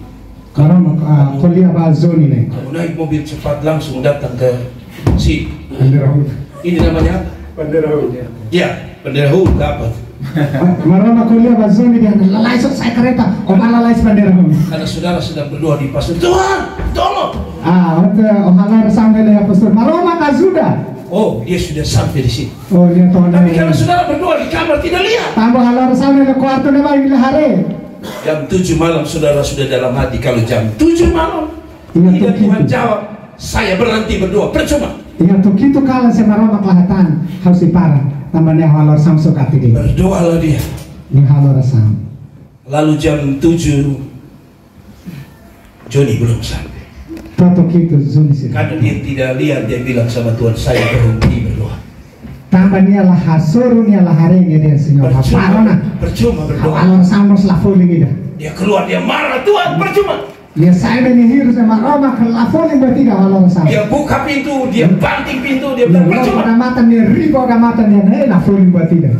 Maroma kuliah bahasa zoni nih. Kamu naik mobil cepat langsung datang ke si. Banderahud. Ini namanya Banderahud. Ya, Banderahud dapat. Maroma kuliah bahasa zoni dia lalai saya kereta. Lalai Banderahud. Karena saudara sedang berdoa di pastor. Tuhan, tolong. Ohalar sampai dengan pastor Maroma kazuda. Oh, dia sudah sampai di sini. Oh, dia tahu. Tapi kalau saudara berdoa di kamar tidak lihat. Tambah halar sampai ke kuarto nama ini hari. Jam 7 malam saudara sudah dalam hati. Kalau jam 7 malam tidak Tuhan jawab, saya berhenti berdoa. Percuma. Iya tuh gitu kalau si Maroma kelihatan harus diparah. Tambahnya halar samsuk hati dia. Berdoalah dia. Ini halar sam. Lalu jam 7 Joni belum sampai. Toto kita Zuni sih. Karena dia tidak lihat, dia bilang sama Tuhan, saya berhenti berdoa. Tambah ni lah hasuru ni lah hari ni dia Senyor. Percuma berdoa. Alor samos la foling ida. Dia keluar, dia marah, Tuhan percuma. Dia saya menihir sama Roma ke la foling bertiga alor samos. Dia buka pintu, dia banting pintu, dia bilang percuma. Pada mata ni ribu pada mata ni la foling bertiga.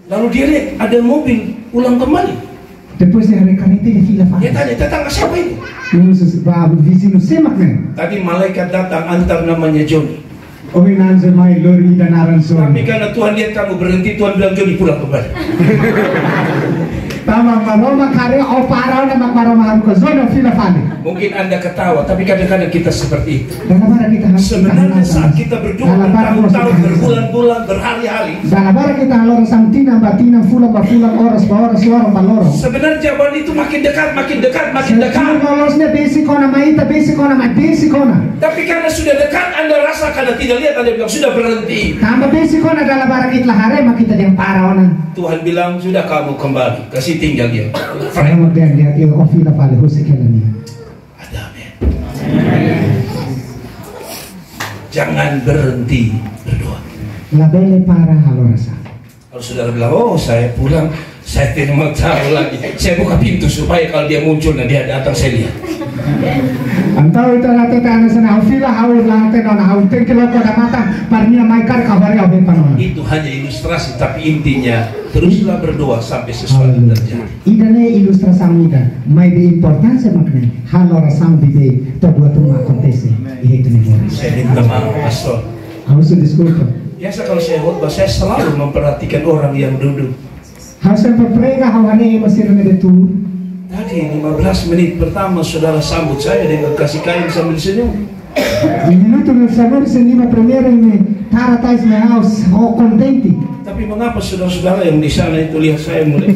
Lalu dia lihat ada mobil pulang kembali. Depois dia rekanite dia fila fala. Dia tanya, tetangga siapa itu? Yunus babu vizino semak ni. Tadi malaikat datang antar namanya Joni. Omi nanzo mai lori dan aranso. Tapi karena Tuhan lihat kamu berhenti, Tuhan bilang Joni pulang kembali. Tama maroma kare opara na maroma haruko zona fila fala. Mungkin Anda ketawa, tapi kadang-kadang kita seperti itu. Dalam kita harus Sebenarnya saat kita berdoa bertahun-tahun, berbulan-bulan, berhari-hari, dalam kita halor samtina batina fulang oras orang baloro. sebenarnya jawaban itu makin dekat, makin dekat, makin dekat. Lolosnya basic ona maita basic ona. Tapi karena sudah dekat, Anda rasa karena tidak lihat, Anda bilang sudah berhenti. Tambah basic ona dalam barang kita hari kita yang parah ona. Tuhan bilang sudah kamu kembali, kasih tinggal dia. Saya mau dia itu ofila fale husekelania. Ada amin. Jangan berhenti berdoa. Labele para halorasa. Kalau saudara bilang, oh saya pulang, saya tidak mau tahu lagi. Saya buka pintu supaya kalau dia muncul dan dia datang saya lihat. Antau itu rata tanah sana ofila haul lah tenona haul tengkilo pada mata parnia maikar kabari abe panon. Itu hanya ilustrasi, tapi intinya teruslah berdoa sampai sesuatu terjadi. Idane ilustrasi ida, mai de importancia makna halorasa bibe to buat rumah kontese. Itu nih. Saya minta maaf, Pastor. Harus diskulpa. Biasa kalau saya khotbah, saya selalu memperhatikan orang yang duduk. Harus berprega hawani masih ada tu. Tadi 15 menit pertama saudara sambut saya dengan kasih kain sambil senyum. Minuto del sabor se anima primero ini taratais my house ho contenti. Tapi mengapa saudara-saudara yang di sana itu lihat saya mulai?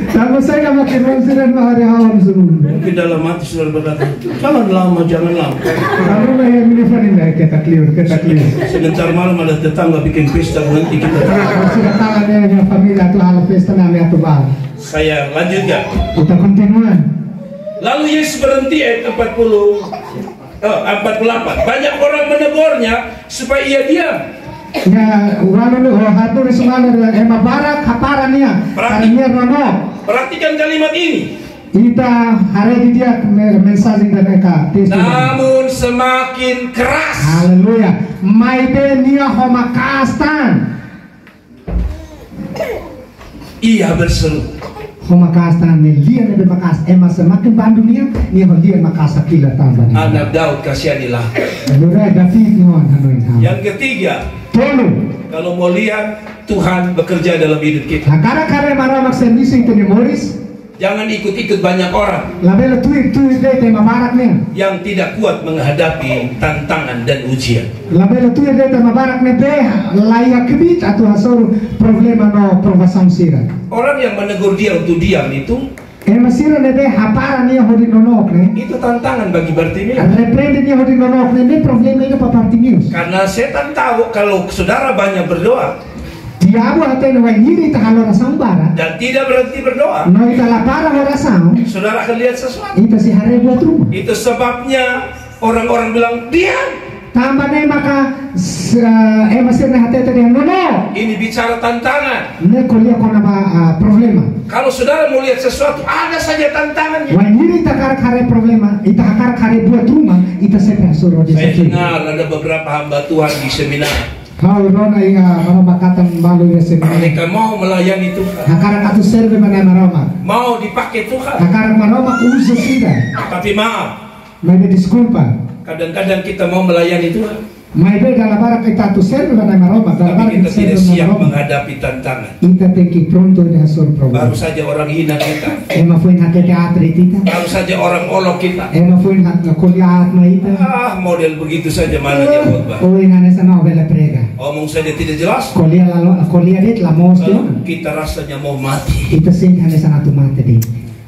Sama saya makin konsideran bahari hawan semua. Mungkin dalam hati saudara berkata, jangan lama. Kamu lah yang menelpon ini kita clear. Sebentar malam ada tetangga bikin pesta, nanti kita. Sudah tangan yang familia tu hal pesta namanya tu bal. Saya lanjutkan. Kita kontinuan. Lalu Yesus berhenti ayat 48. Banyak orang menegurnya supaya ia diam. Ya, walau hatu resumana ema barak kaparania. Karena nono. Perhatikan kalimat ini. Kita hari dia mensaging mereka. Namun semakin keras. Haleluya. Maide nia homakastan. Ia berseru. Homakastan ni lian ebe makas ema semakin bandunia nia lian makasa kila tambah. Anak Daud kasihanilah. Lura David nuan hanuin ha. Yang ketiga, kalau mau lihat Tuhan bekerja dalam hidup kita, kara maramak servisi itu memoris. Jangan ikut-ikut banyak orang Labela tuir deh tema barak nih. yang tidak kuat menghadapi tantangan dan ujian. Labela tuir deh tema barak nih deh layak kebit atau hasor problema no provação sira. Orang yang menegur dia untuk diam itu masira nih deh hapara nih hodi nonok nih. itu tantangan bagi Bartimeus. Reprende nih hodi nonok nih problema itu pa Bartimeus. Karena setan tahu kalau saudara banyak berdoa Diabo hati no wanyiri tahalora sambara. dan tidak berhenti berdoa, No itala para horasang. saudara akan lihat sesuatu. Itu si hari buat rumah. Itu sebabnya orang-orang bilang diam. Tambah nih maka masir nih hati tadi nono. Ini bicara tantangan. Nih kuliah kona problema. Kalau saudara mau lihat sesuatu, ada saja tantangannya. Wanyiri takar kare problema, ita hakar kare buat rumah, ita sepa suruh Saya disini. dengar ada beberapa hamba Tuhan di seminar. Kau rona inga marabakatan balu ya sepa. Mereka mau melayani Tuhan, Hakar katu serve mana maroma. mau dipakai Tuhan. Hakar maroma usa sida. Tapi maaf, Maybe disculpa. kadang-kadang kita mau melayani Tuhan, Maybe dalam barak kita tu serve mana maroma. Dalam tapi barak kita kita tidak serve siap maroma. menghadapi tantangan. Ita teki pronto de hasor Baru problem. saja orang hina kita, Ema fuin hati teatri tita. baru saja orang olok kita. Ema fuin hati kuliah atma ita. Model begitu saja mana dia khotbah. Uin anesa no vela prega. Omong saja tidak jelas, Kuliah lalu kuliah dit la mos lalu kita rasanya mau mati. Ita sing anesa natu mate di.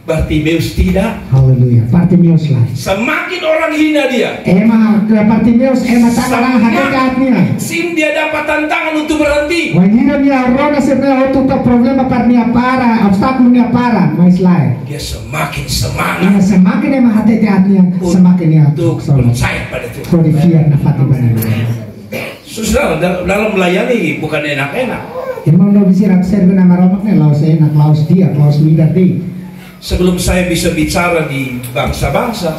Bartimeus tidak. Haleluya. Bartimeus lah. Semakin orang hina dia, Ema ke Bartimeus ema tangan hakikatnya. sim dia dapat tantangan untuk berhenti. Wanita niya rona sebenarnya untuk problema parnia para obstacle niya para mais lain. Dia semakin semangat Ia semakin ema hakikatnya semakin niya untuk percaya pada Tuhan. Kodifian na fatibana. Saudara, dalam melayani bukan enak-enak. Irmão no bisirat serve na maromak ne laos enak laos dia laos lidar di. Sebelum saya bisa bicara di bangsa-bangsa,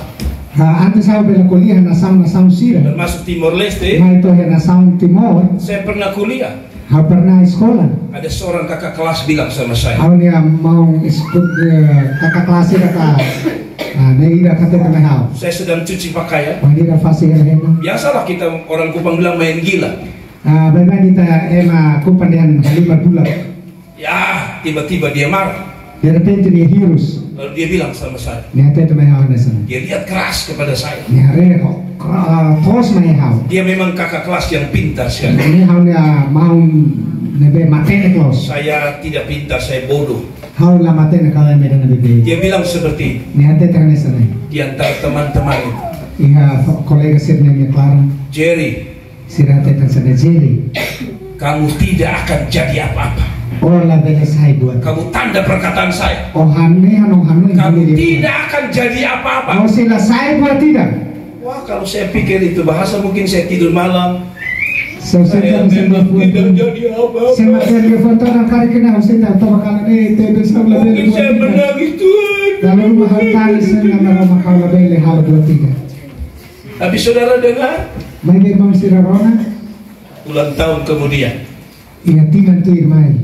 Antes saya bela kuliah na sound sira. termasuk Timor Leste, Mai to na sound Timor. saya pernah kuliah. Ha pernah sekolah. Ada seorang kakak kelas bilang sama saya, Hau niya mau ikut kakak kelas kakak. Na ida kata kami hau. saya sedang cuci pakaian. Wanita fasih hena. Biasalah kita orang Kupang bilang main gila. Bagaimana kita ema kupandian 5 bulan. Ya, tiba-tiba dia marah. De repente niya hirus. Lalu dia bilang sama saya, Niya tete may hau na sana. dia lihat keras kepada saya. Niya re tos may hau. Dia memang kakak kelas yang pintar sekali. Niya hau niya mau nebe matene klos. Saya tidak pintar, saya bodoh. Hau la matene kala may na bebe. Dia bilang seperti Niya tete na sana. di antara teman-teman itu, Iha kolega sir niya Clara. Jerry, Sira tete sana Jerry. kamu tidak akan jadi apa-apa. Oh la bela sai buat. Kamu tanda perkataan saya. Oh hanu Kamu tidak akan jadi apa-apa. Oh sila sai buat tidak. Wah, kalau saya pikir itu bahasa mungkin saya tidur malam. So Saya memang tidak jadi apa-apa. Saya makan telepon orang kari kena usai tak tahu kalau ni tebe sama Mungkin saya menangis Tuhan. Lalu mahal kali saya nama makau lebih hal buat tidak. Tapi saudara dengar, Mai memang sira rona. ulang tahun kemudian Ia timan tu irmai.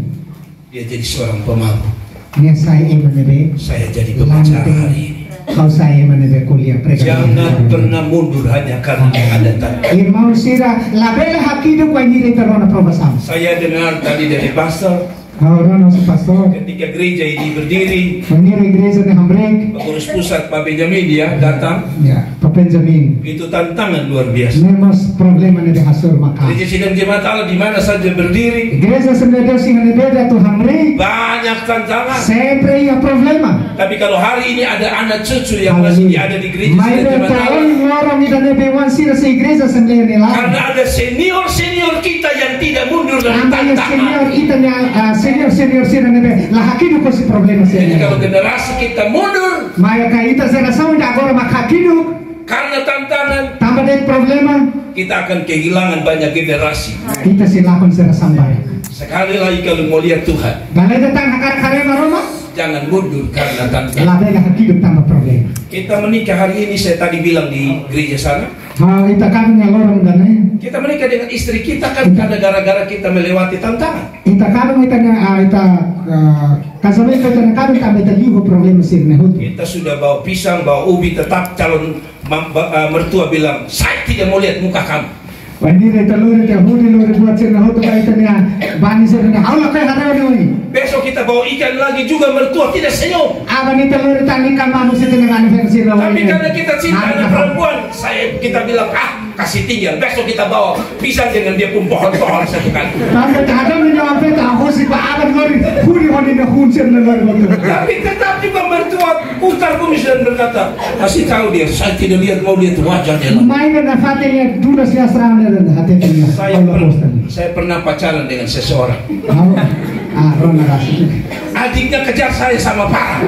dia jadi seorang pemabuk. Nia saya emanebe. Saya jadi pembicara hari ini. Kau saya emanebe kuliah mereka. Jangan pernah mundur hanya karena ada tanda. Irmão sira labela hakidu kwa nyiri terona probasam. Saya dengar tadi dari pastor, Kau rona si pastor. ketika gereja ini berdiri, Meniri igreja de Hambrek. pengurus pusat Pak Benjamin dia datang. Ya, Pak Benjamin. Itu tantangan luar biasa. Nemos problema ni de hasur maka. Gereja Sidang Jemaat Allah di mana saja berdiri, Igreja Assembleia Singa de Beda tu Hambrek. banyak tantangan. Sempre ia problema. Tapi kalau hari ini ada anak cucu yang masih ada di gereja Mai Sidang Jemaat Allah, betul orang ida nebe wan sira se igreja Assembleia ni lah. karena ada senior-senior kita yang tidak mundur dari Anda ya tantangan. senior itanya senior sira nebe lah hakidu ko si problema Jadi kalau senior. generasi kita mundur Maya ka ita sira sawi da agora makakidu karena tantangan, tambah de problema kita akan kehilangan banyak generasi. kita silahkan sira sambai. Sekali lagi kalau mau lihat Tuhan, Balai datang hakar kare maroma jangan mundur karena tantangan. lah de hakidu tambah problema. Kita menikah hari ini, saya tadi bilang di gereja sana, Ha ita kan ngalorong dane. kita menikah dengan istri kita kan karena gara-gara kita melewati tantangan. Ita kan ita na ita kasabay ko na kan tambah tadi ko problema sir na hud. Kita sudah bawa pisang, bawa ubi, tetap calon mertua bilang, saya tidak mau lihat muka kamu. Wandi na ita lori ta hudi lori buat sir na hud ka ita na bani sir na haula kay haraw ni. Besok kita bawa ikan lagi juga, mertua tidak senyum. Aban ita lori ta ni kan manu sir na anniversary na. Tapi karena kita cinta anak perempuan, kita bilang, kasih tinggal. Besok kita bawa pisang dengan dia pun pohon-pohon satu kali. Tambah kadang ni jawab ta ako si pa aban lori hudi hodi na hun sir na lori. Tapi tetap juga mertua putar kumis dan berkata, kasih tahu dia, saya tidak mau lihat wajahnya. Mai na fate ya dula siya srana na hati niya. Saya pernah pacaran dengan seseorang. Rona rasi. Adiknya kejar saya sama parah.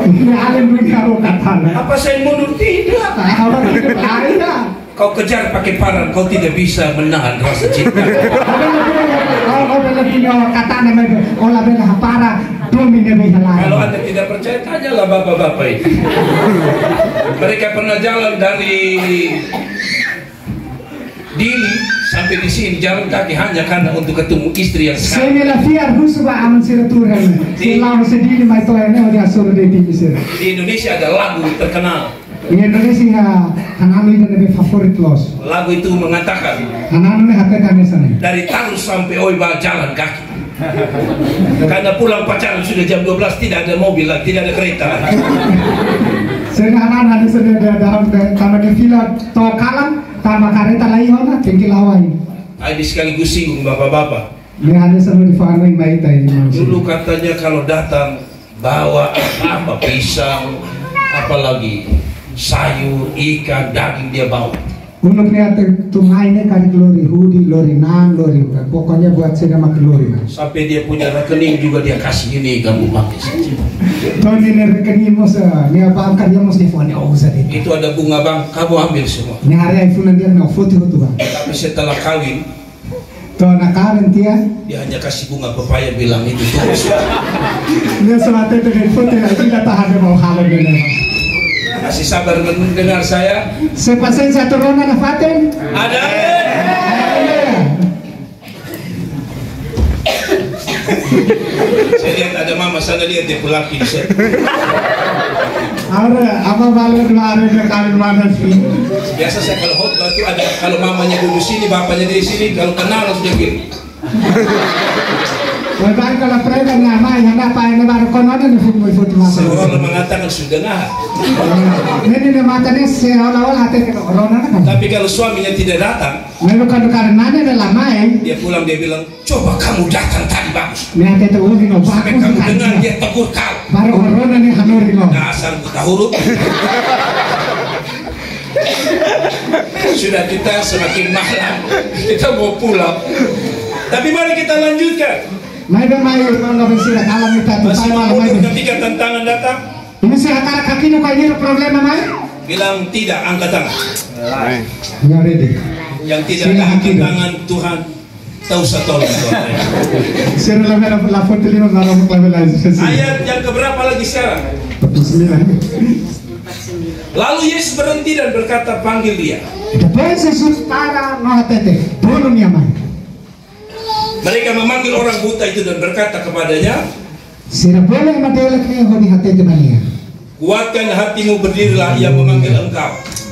Ini alim ni karo katana. Apa saya mundur? Tidak. Orang itu lain. Kau kejar pakai parang, kau tidak bisa menahan rasa cinta. Kalau lebih katana mereka, olah bela para domine bela lain. Kalau Anda tidak percaya, tanyalah bapak-bapak itu. Mereka pernah jalan dari Dili sampai di sini jalan kaki hanya karena untuk ketemu istri yang sekarang. Saya fiar husuba aman sira Tuhan. Silau sedini mai to ene dia suruh de TV sira. Di Indonesia ada lagu terkenal. Di Indonesia hanami itu lebih favorit los. Lagu itu mengatakan Hanami hati kami sana. dari Tarus sampai Oiba jalan kaki. Karena pulang pacaran sudah jam 12, tidak ada mobil lagi, tidak ada kereta lagi. Saya anak ada sudah ada tambah de fila to kalam tambah kereta lain ona tinggi lawai. Ini sekaligus singgung bapak-bapak. Dia ada selalu di fahami mai tai. Dulu katanya kalau datang bawa apa pisang, apalagi sayur, ikan, daging dia bawa. Uno kreator tumainnya kali lori hudi, lori nan, lori pokoknya buat saya makan lori. Sampai dia punya rekening juga dia kasih ini kamu pakai saja. Tahun ini rekening mos, ni abang kan dia mos telepon ni usah deh. Itu ada bunga bang, kamu ambil semua. Ni hari iPhone dia nak foto bang. Tapi setelah kawin, Tahun nakaran dia hanya kasih bunga pepaya bilang itu terus. Dia semata itu dari foto lagi dah tahan dia mau halau dia. Masih sabar mendengar saya? Sepasen satu rona na faten. Ada. Saya lihat ada mama sana, lihat dia pulang saya. Apa balik kemarin dia kawin mana sih? Biasa saya kalau khotbah itu ada, kalau mamanya dulu sini, bapaknya dari sini, kalau kenal harus dia gini. Walaupun kalau mereka ngamai, hendak apa yang baru konon ni foto mama. Seorang mengatakan sudah nah. Ini matanya seolah-olah hati ke rona kan. Tapi kalau suaminya tidak datang, Lalu karena nanya adalah main. dia pulang dia bilang, coba kamu datang tadi bagus. Ni hati tu udah no Sampai bagus kamu kan. dengar dia tegur kau. Baru rona ni hamil no. Dasar buta huruf. Sudah kita semakin malam, kita mau pulang. Tapi mari kita lanjutkan. Mai nggak bisa alam kita tu Masih malam mundur mai. ketika tantangan datang. Ini saya kata kaki nu kayak problema mai. Bilang tidak, angkat tangan. Ya ready. Yang tidak Silakan angkat tidak. tangan Tuhan tak usah tolong Tuhan. Saya la foto lima nara mukabela sesi. Ayat yang keberapa lagi sekarang? 49. Lalu Yesus berhenti dan berkata, panggil dia. Depois Jesus para no hatete. Tolo ni amai. Mereka memanggil orang buta itu dan berkata kepadanya, Sira boleh matela ke ho di hatete mania. kuatkan hatimu, berdirilah, ia memanggil engkau.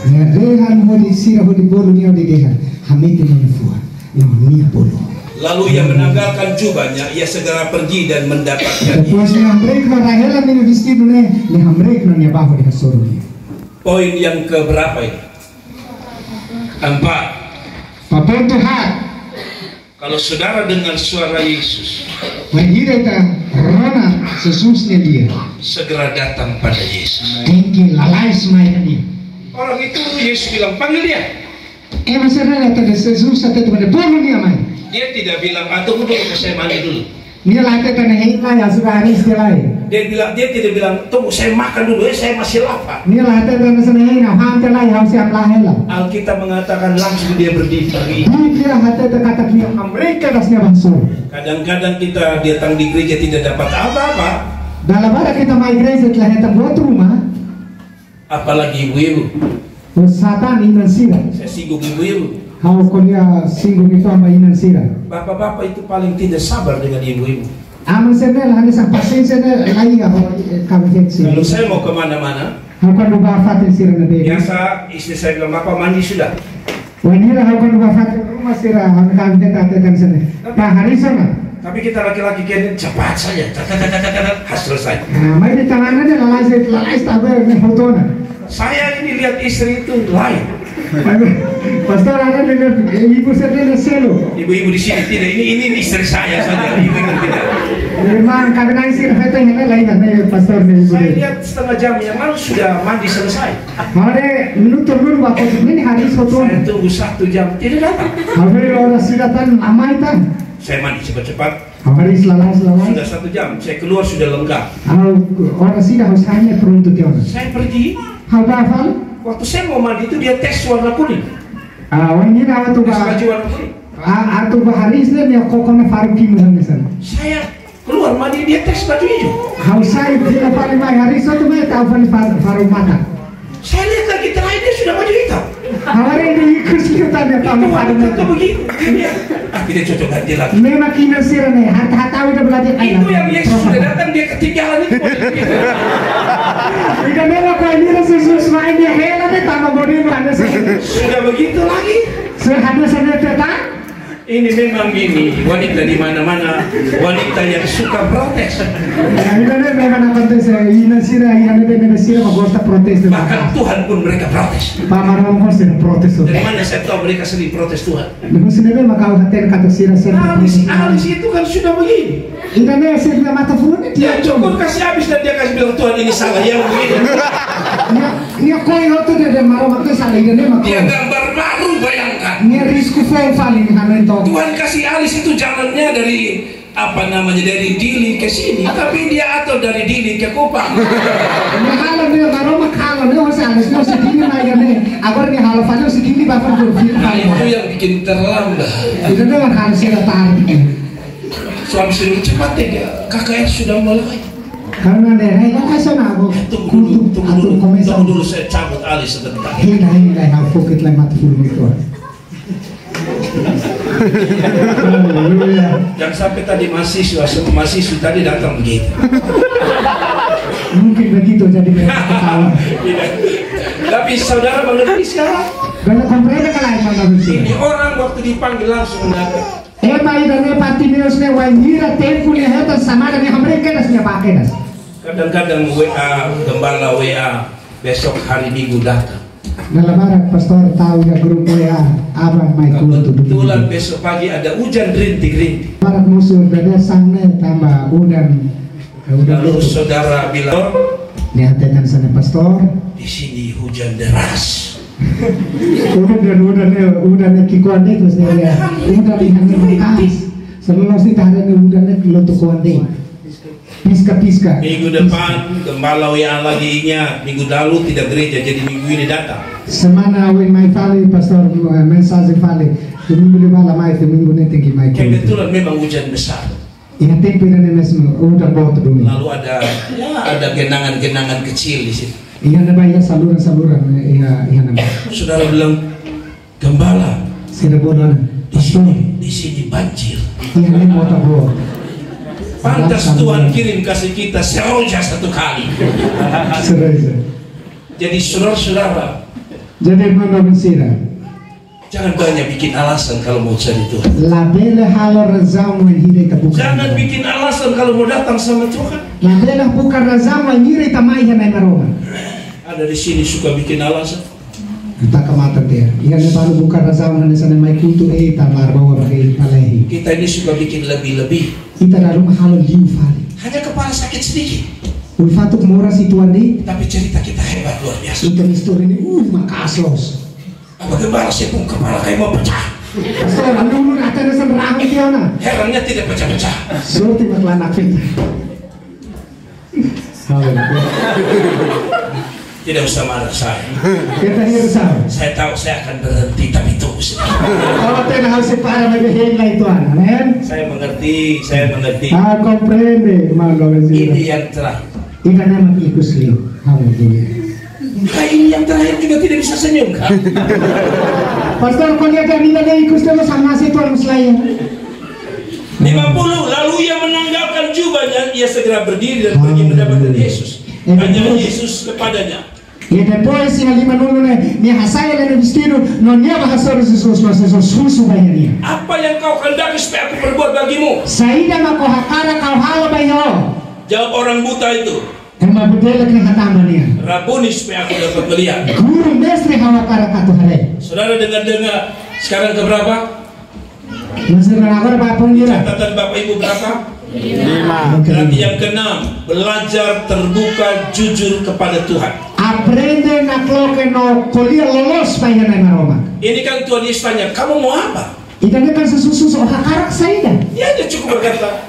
Ya rehan ho di sira ho di bolu ni ho di dehan. Hamete menefua. No ni bolu. Lalu ia menanggalkan jubahnya, ia segera pergi dan mendapatkan. Depois ni hamrek no rahela ni vestido ni hamrek no ni abajo di kasoro ni. Poin yang keberapa ini? 4. Papel Tuhan. Kalau saudara dengar suara Yesus, Mengira ita rona sesusnya dia. segera datang pada Yesus. Tinggi lalai semaya dia. Orang itu Yesus bilang, panggil dia. Masih ada Jesus atau tu pada bolu ni amai. Dia tidak bilang, tunggu dulu, saya mandi dulu. Ni latih tanah hina ya sudah hari istilai. Dia tidak bilang, tunggu saya makan dulu, saya masih lapar. Ni latih tanah sana hina ham telai ham siap lahela. Alkitab mengatakan langsung dia berdiri. Dia hati terkata dia Amerika dasnya bangsa. Kadang-kadang kita datang di gereja tidak dapat apa-apa, Dalam ada kita mai gereja telah datang buat rumah. apalagi ibu-ibu. Satan inan sira. Saya singgung ibu-ibu. Hau kuliah singgung itu sama inan sira. Bapak-bapak itu paling tidak sabar dengan ibu-ibu. Aman senel hanya sang pasien senel lagi apa kami fiksi. Kalau saya mau kemana-mana, Hau kan lupa fatin sira nanti. biasa istri saya bilang, Bapak mandi sudah. Wanita hau kan lupa fatin rumah sira kami katakan sana. Pak hari sana. Tapi kita laki-laki kayaknya cepat saja, harus selesai. Nah, mai di tangan ada lalai tabar ni fotona. Saya ini lihat istri itu lain. Pastor ada lihat ibu saya lihat selo. Ibu-ibu di sini tidak, ini istri saya saja. Ibu-ibu tidak. Memang kadang sih kata yang lain ada pastor ni ibu. Saya lihat setengah jam yang lalu sudah mandi selesai. Hari menutur dulu waktu ini hari fotona. Saya tunggu 1 jam, tidak datang. Hari orang sidatan amai tan. Saya mandi cepat-cepat, Hari selalai. sudah 1 jam. Saya keluar sudah lenggak. Orang sidah harus hanya peruntuk dia. Saya pergi. Hal hafal. Waktu saya mau mandi itu dia tes warna kuning. Ini rawat tu Tes bah. baju warna kuning. Atau bahari ni yang kokona faruki misalnya sana. Saya keluar mandi dia tes baju hijau. Hal saya dia paling mai hari satu mai tahu paling faru mata. Saya lihat lagi terakhir dia sudah baju hitam. Hari ini ikut kita dia tahu faru Itu mata. begitu. Tidak cocok ganti lagi. Memang kina sira ni hata udah belajar Itu yang Yesus sudah datang dia ketinggalan itu. Jika memang kau ini Yesus main dia hela ni tambah bodi ada sih. Sudah begitu lagi. Sehada sana tetap. Ini memang gini, wanita di mana-mana, wanita yang suka protes. Ini memang acontece, ini sira, ini sira gosta protes. Bahkan Tuhan pun mereka protes. Pamarong ko sila protes. Dari mana saya tahu mereka sering protes Tuhan? Nung sinabi makauhaten kata sira sira. Alis itu kan sudah begini. Ini nih sira mata furon Dia cukup kasih habis dan dia kasih bilang Tuhan ini salah yang begini. Nia koi hotu de maro makna salah ini mak. Dia gambar baru bayangkan. Nia risiko fali ni hamen to. Tuhan kasih alis itu jalannya dari apa namanya dari Dili ke sini, tapi dia atau dari Dili ke Kupang. Nia halo nia maro mak halo nia hosa alis nia segini maya nih. Agar nia halo falo segini bapak berfil. Nah itu yang bikin terlambat. Itu nih mak halo sira tarik. Suami istri cepat ya, KKR sudah mulai. Karena daerah itu asal aku. Tunggu dulu, saya cabut alis sebentar. Hina hau fukit lai mata furon itu. Jangan sampai tadi mahasiswa tadi datang begitu. Mungkin begitu jadi mereka ketawa. Tapi saudara mengerti sekarang. Kalau komprehend kalau Ini orang waktu dipanggil langsung datang. Mai dan Patimius ne wanjira tempo ni heta samada ni hamre kedas ni pakedas. Kadang-kadang WA, gembala WA, besok hari Minggu datang. Nalabarak pastor tahu ya grup WA, abang mai kutu. Kebetulan besok pagi ada hujan rintik-rintik. Barak musuh dari sangne tambah udan. Lalu saudara bilang, ni hatekan sana pastor. Di sini hujan deras. Udan kikuan deh terus dia udan yang mengkas. Selalu sih tahan udan lotu kuan deh. Piska. Minggu depan gembala WA lagi ingat, minggu lalu tidak gereja jadi minggu ini datang. Semana when my family pastor mensagem fale, minggu depan mai minggu ini tinggi mai. Kebetulan memang hujan besar. Iya tempe dan mesmo udah bot dulu. Lalu ada genangan-genangan kecil di situ. Iya nama ya saluran iya nama. Saudara bilang gembala. Sudah bodoh. Di sini banjir. Iya ini mau tahu. Pantas Tuhan kirim kasih kita seroja satu kali. Jadi saudara-saudara. Jadi mana bersira. Jangan banyak bikin alasan kalau mau cari Tuhan. Labela halor razamu hidai tabukan. Jangan bikin alasan kalau mau datang sama Tuhan. Labela bukan razamu hidai tamai yang naik maroma. Ada di sini suka bikin alasan. Kita kemata dia. Ia baru bukan razamu hanya sana mai kutu tamar bawa pakai palehi. Kita ini suka bikin lebih-lebih. Kita dalam halor liu fali. Hanya kepala sakit sedikit. Ulfatuk murah situan di. Tapi cerita kita hebat luar biasa. Itu histori ini makasos. Bagaimana sih pun kepala kayak mau pecah? Pastor, anu ada rasa berangkat dia na. Herannya tidak pecah-pecah. Surti maklan akhir. Tidak usah marah saya. Kita hirsam. Saya tahu saya akan berhenti tapi tunggu sedikit. Kalau tidak harus para megahenla itu amen. Saya mengerti. Comprende, malo Ini yang terakhir. Ika nama ikus liu. Haleluya. Ini yang terakhir juga tidak bisa senyum kan? Pastor, kau lihat yang nila ikus dulu sama si tuan muslaya. 50 lalu ia menanggalkan jubahnya, ia segera berdiri dan pergi mendapatkan Yesus. Tanya Yesus kepadanya. E depois si halima nulu ni hasaya le vestido no nia bahasor Jesus no susu bayania. Apa yang kau kehendaki supaya aku perbuat bagimu? Saida mako hakara kau halo bayo. Jawab orang buta itu. Ema budela kena hatama nia. Rabuni supaya aku dapat melihat. Guru mestre hawakara katu hare. Saudara dengar sekarang ke berapa? Masih menagor bapun dira. Catatan Bapak Ibu berapa? 5. Berarti yang ke-6, belajar terbuka jujur kepada Tuhan. Aprende na kloke no kolia lolos bayana maroma. Ini kan Tuhan Yesus tanya, kamu mau apa? Ikan kan sesusu so hakarak saida. Dia hanya cukup berkata,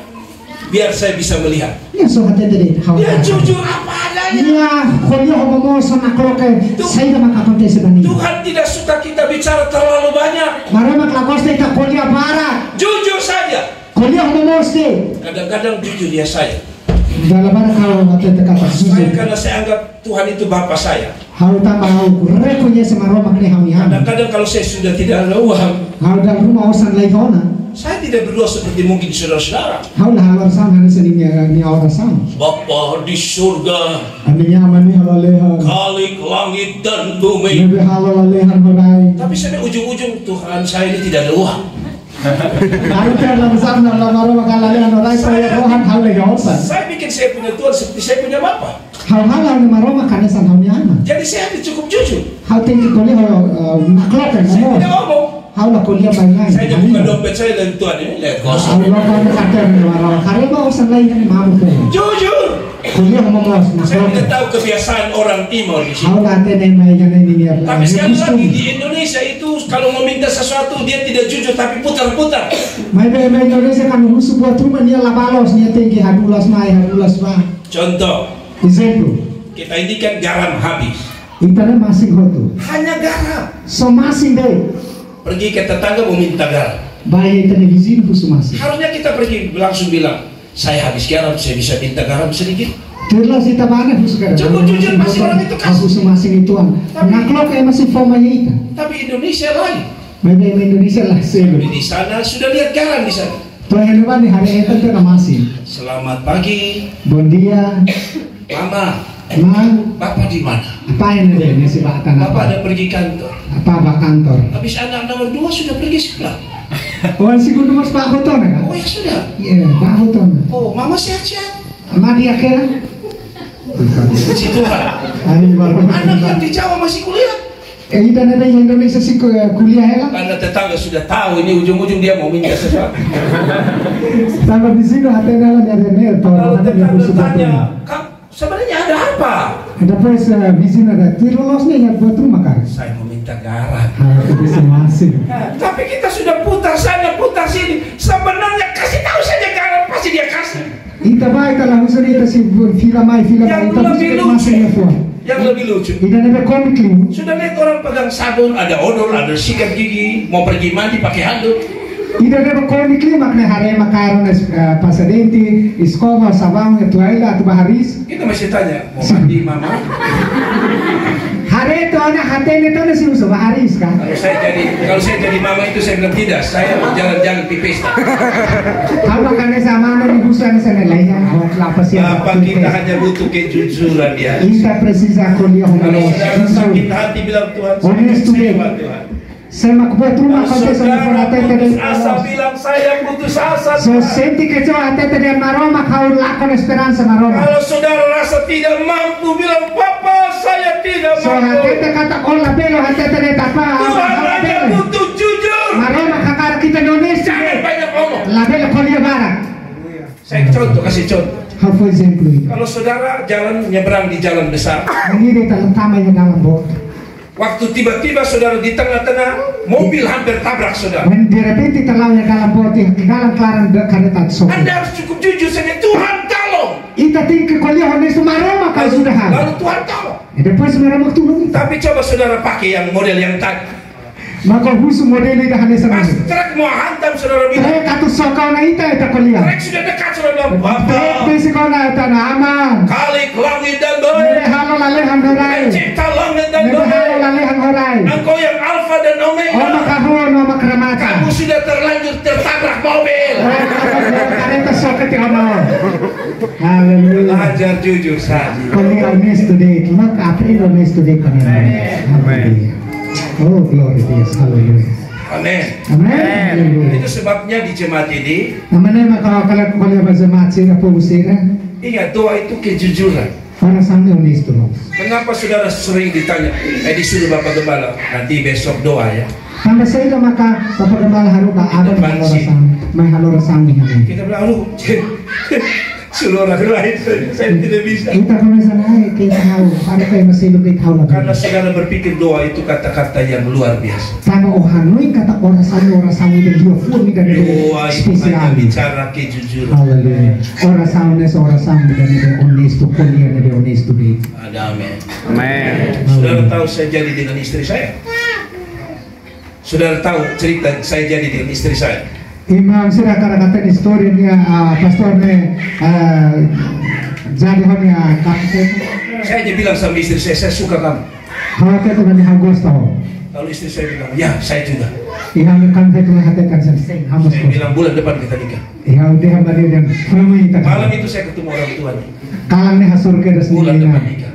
biar saya bisa melihat. Ya so hate dede hawa. Dia jujur apa adanya. Ya kolia homo so na kloke saida makakonte sebani. Tuhan tidak suka kita bicara terlalu banyak. Maroma klakoste ta kolia bara. Jujur saja. Kolia homo ste. Kadang-kadang jujur ya saya. Dalam bara kalau hate kata Saya karena saya anggap Tuhan itu Bapa saya. Hau tambah hau rekonya sama Roma kene hau yang. Kadang-kadang kalau saya sudah tidak ada uang, Hau dalam rumah osan lagi hona. saya tidak berdoa seperti mungkin saudara-saudara. Hau lah hau sama hanya seni ni orang sama. Bapa di surga, Aninya mani hau leha. Khalik langit dan bumi. Lebih hau leha horai. Tapi sampai ujung-ujung Tuhan saya ini tidak ada uang. Aku dalam sana lama kalalian orang saya rohan hal lagi apa? Saya bikin saya punya Tuhan seperti saya punya Bapa. Hal-hal yang maroma karena sana aman. Jadi saya harus cukup jujur. Hal tinggi kali hal maklok kan Saya semua. tidak ngomong. Hal lah kuliah banyak. Saya buka dompet saya dari Tuhan ini, lihat kosong. Allah kan kata maroma karena mau urusan lain kan mamu tuh. Jujur. Kuliah ngomong Saya maklok. tidak tahu kebiasaan orang Timur di sini. Hal lah teh nemai jangan ini ya. Tapi sekali lagi di Indonesia itu kalau mau minta sesuatu dia tidak jujur tapi putar-putar. Mai Indonesia kan musuh buat rumah dia lah balos dia tinggi hadulas mai. Contoh, Exemplo. kita ini kan garam habis. Itana masing hotu. Hanya garam. So masing deh. Pergi ke tetangga mau minta garam. Bayi televisi khusus masing. Harusnya kita pergi langsung bilang, saya habis garam, saya bisa minta garam sedikit. Jelas kita mana khusus kan? Cukup jujur masih orang itu kasih. Khusus masing itu an. Naklok kayak masih formanya itu. Tapi Indonesia lain. Bayi Indonesia lah selu. Di sana sudah lihat garam di sana. Tuh hewan nih hari itu tuh masing. Selamat pagi, Bon dia. Mama. Mang. Bapak di mana? Apa ini deh? Ini si Pak Tanah. Bapak ada pergi kantor. Apa kantor? Habis anak nomor 2 sudah pergi sekolah. Oh si kudu mas Pak Hoton kan? Oh ya sudah. Iya Pak Hoton. Oh mama sehat-sehat. Madi akhirnya. Puji Tuhan. Anak yang di Jawa masih kuliah. Itu ada yang Indonesia sih kuliah ya lah. Karena tetangga sudah tahu ini ujung-ujung dia mau minta sesuatu. Sama di sini hati-hati lah dari Mel. Kalau tetangga tanya, Kak, sebenarnya ada apa? Ada pas bizin ada tirolosnya ya buat rumah kan. Saya mau minta garam. Itu bisa masih. Tapi kita sudah putar sana, putar sini. Sebenarnya kasih tahu saja garam pasti dia kasih. Ita baik kalau usul itu si film itu lebih lucu. masih ya tuan. Yang lebih lucu. Ita ada komik ini. Sudah lihat orang pegang sabun, ada odol, ada sikat gigi, mau pergi mandi pakai handuk. Ita ada komik ini makna hari makaron pasadenti, iskoma, sabang, tuaila, atau baharis. Kita masih tanya, mau mandi mama? Hari itu anak hati itu ada sih usul baharis kan. Kalau saya jadi mama itu saya bilang tidak, saya mau jalan-jalan pipis. Kalau kan sama nih busan sana lainnya, apa sih? Apa kita hanya butuh kejujuran ya? Ita precisa kuliah Kalau saudara sakit hati bilang Tuhan, Honesto saya dia. Tuhan. Saya mak buat rumah Kalau kontes saudara sama putus asa bilang saya putus asa. so senti kecewa hati tadi maroma kau lakon esperanza maroma. Kalau saudara rasa tidak mampu bilang Papa saya tidak So mampu. hati kata olah belo hati tadi tapa. Tuhan hanya butuh jujur. Maroma kakak kita Indonesia. Jangan banyak ngomong. La belo kolia barat. Saya kasih contoh. How for example. Kalau saudara jalan nyebrang di jalan besar, Ini dia tamanya dalam bot. waktu tiba-tiba saudara di tengah-tengah mobil hampir tabrak saudara. Dan di repeti terlaunya dalam bot dalam kelaran karetat so. Anda harus cukup jujur saja, Tuhan tolong. Ita tinggi kolia honesto maroma kau sudah hal. Lalu Tuhan tolong. Depois maroma turun. Tapi coba saudara pakai yang model yang tadi. Maka husu model itu hanya Pas sama. truk mau hantam saudara bilang, Saya kata sokau na ita kolia. truk sudah dekat saudara bilang, Bapak, Besi kau na ita na aman. kali langit dan Nebe bumi, halo lalehan horai. pencipta langit dan Nebe halo bumi, lalehan horai. Engkau yang Alfa dan Omega. Oma kahon, oma keramata. Kamu sudah terlanjur tertabrak mobil. Karena soket yang mau. Haleluya. Belajar jujur saja. Kolia honesto deh. Maka april honesto deh kanina. Haleluya. Oh glory to Jesus. Haleluya. Amin. Amen. Itu sebabnya di jemaat ini, Namanya maka kalau kolia bazamat sira po usira. ingat doa itu kejujuran. Para sampai honesto no. Kenapa saudara sering ditanya, disuruh Bapak Gembala, nanti besok doa ya. Tambah saya maka Bapak Gembala haruka ada may halora sami hamin. Kita bilang, aduh, suruh orang lain, saya tidak bisa. Kita kami sana kita tahu ada kayak masih lebih tahu Karena lagi. saudara berpikir doa itu kata-kata yang luar biasa. Tama ohanoi kata orang sami dan dia pun ni dari Doa itu spesial. hanya bicara kejujuran. Haleluya. Orang sami dan dia honesto kuliah dia honesto di. Ada amin. Amen. Saudara tahu saya jadi dengan istri saya? Saudara tahu cerita saya jadi dengan istri saya? Imam sira kata histori niya pastor ne jadi honya kapten. Saya aja bilang sama istri saya suka kamu. Hawake to ni hagosta ho. Lalu istri saya bilang, ya saya juga. Ihang kan itu hate kan sen hamos Saya ko. bilang bulan depan kita nikah. Ihang dia hamari dan fulmai ta. Malam itu saya ketemu orang tuanya. Kalang ne hasur ke das Bulan ni depan na. nikah.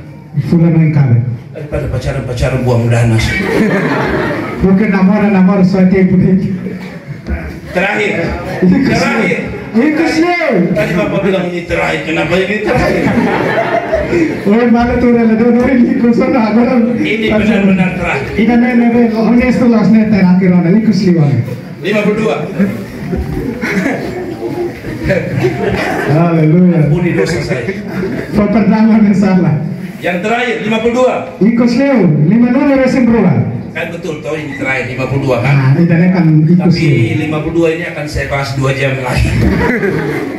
Fulmai kabe. Daripada pacaran buang dana. Porque namora suate pudet. Terakhir. Ikut sih. Tadi Bapak bilang ini terakhir. Kenapa ini terakhir? Oh, mana tuh orang ikut sana. Ini benar-benar terakhir. Ikan nene, honesto las neta terakhir orang ikut sliwan. 52. Haleluya. Ampuni dosa saya. Pertama salah. Yang terakhir 52. Ikut sliu, 5 resim berubah. Kan betul toh ini terakhir 52 kan? Nah, ini kan ikut sliu. Tapi 52 ini akan saya bahas 2 jam lagi.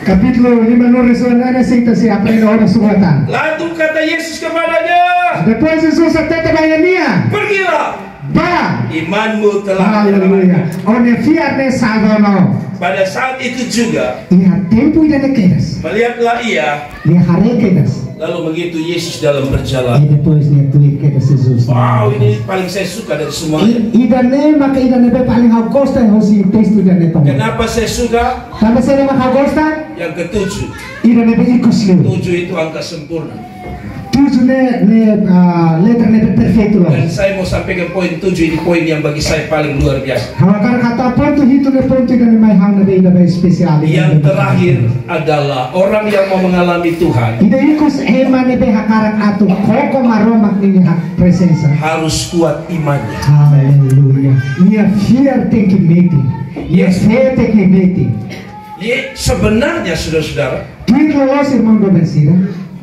Capítulo 5 resuelve cita se aprende ahora su batalla. Lalu kata Yesus kepadanya, Depois Jesus atenta Baiania. pergilah, Ba. imanmu telah Haleluya. menyelamatkan. Onde fiar ne salvano. Pada saat itu juga Ia tempo ida ne quedas. melihatlah ia, Ne hare quedas. lalu begitu Yesus dalam E berjalan. depois ne tu quedas Jesus. Wow, ini paling saya suka dari semuanya. Ida ne maka ida ne be paling hau gosta hosi texto ida ne tomo. Kenapa saya suka? Tambah saya maka gosta Yang ketujuh. ida ne be ikusliu. 7 itu angka sempurna. Tujuh letra ne be perfeito lo. Dan saya mau sampaikan poin 7 ini poin yang bagi saya paling luar biasa. Hawakar kata ponto hito ne ponto ida ne mai hau ne be ida be spesial. Yang terakhir adalah orang yang mau mengalami Tuhan Ida ikus ema ne be hakarak atu koko maromak ni hak presensa. harus kuat imannya. Haleluya. Minha fear tem que meter. Minha fé tem que meter. Sebenarnya saudara-saudara, Tuir lolos irmão do vencida.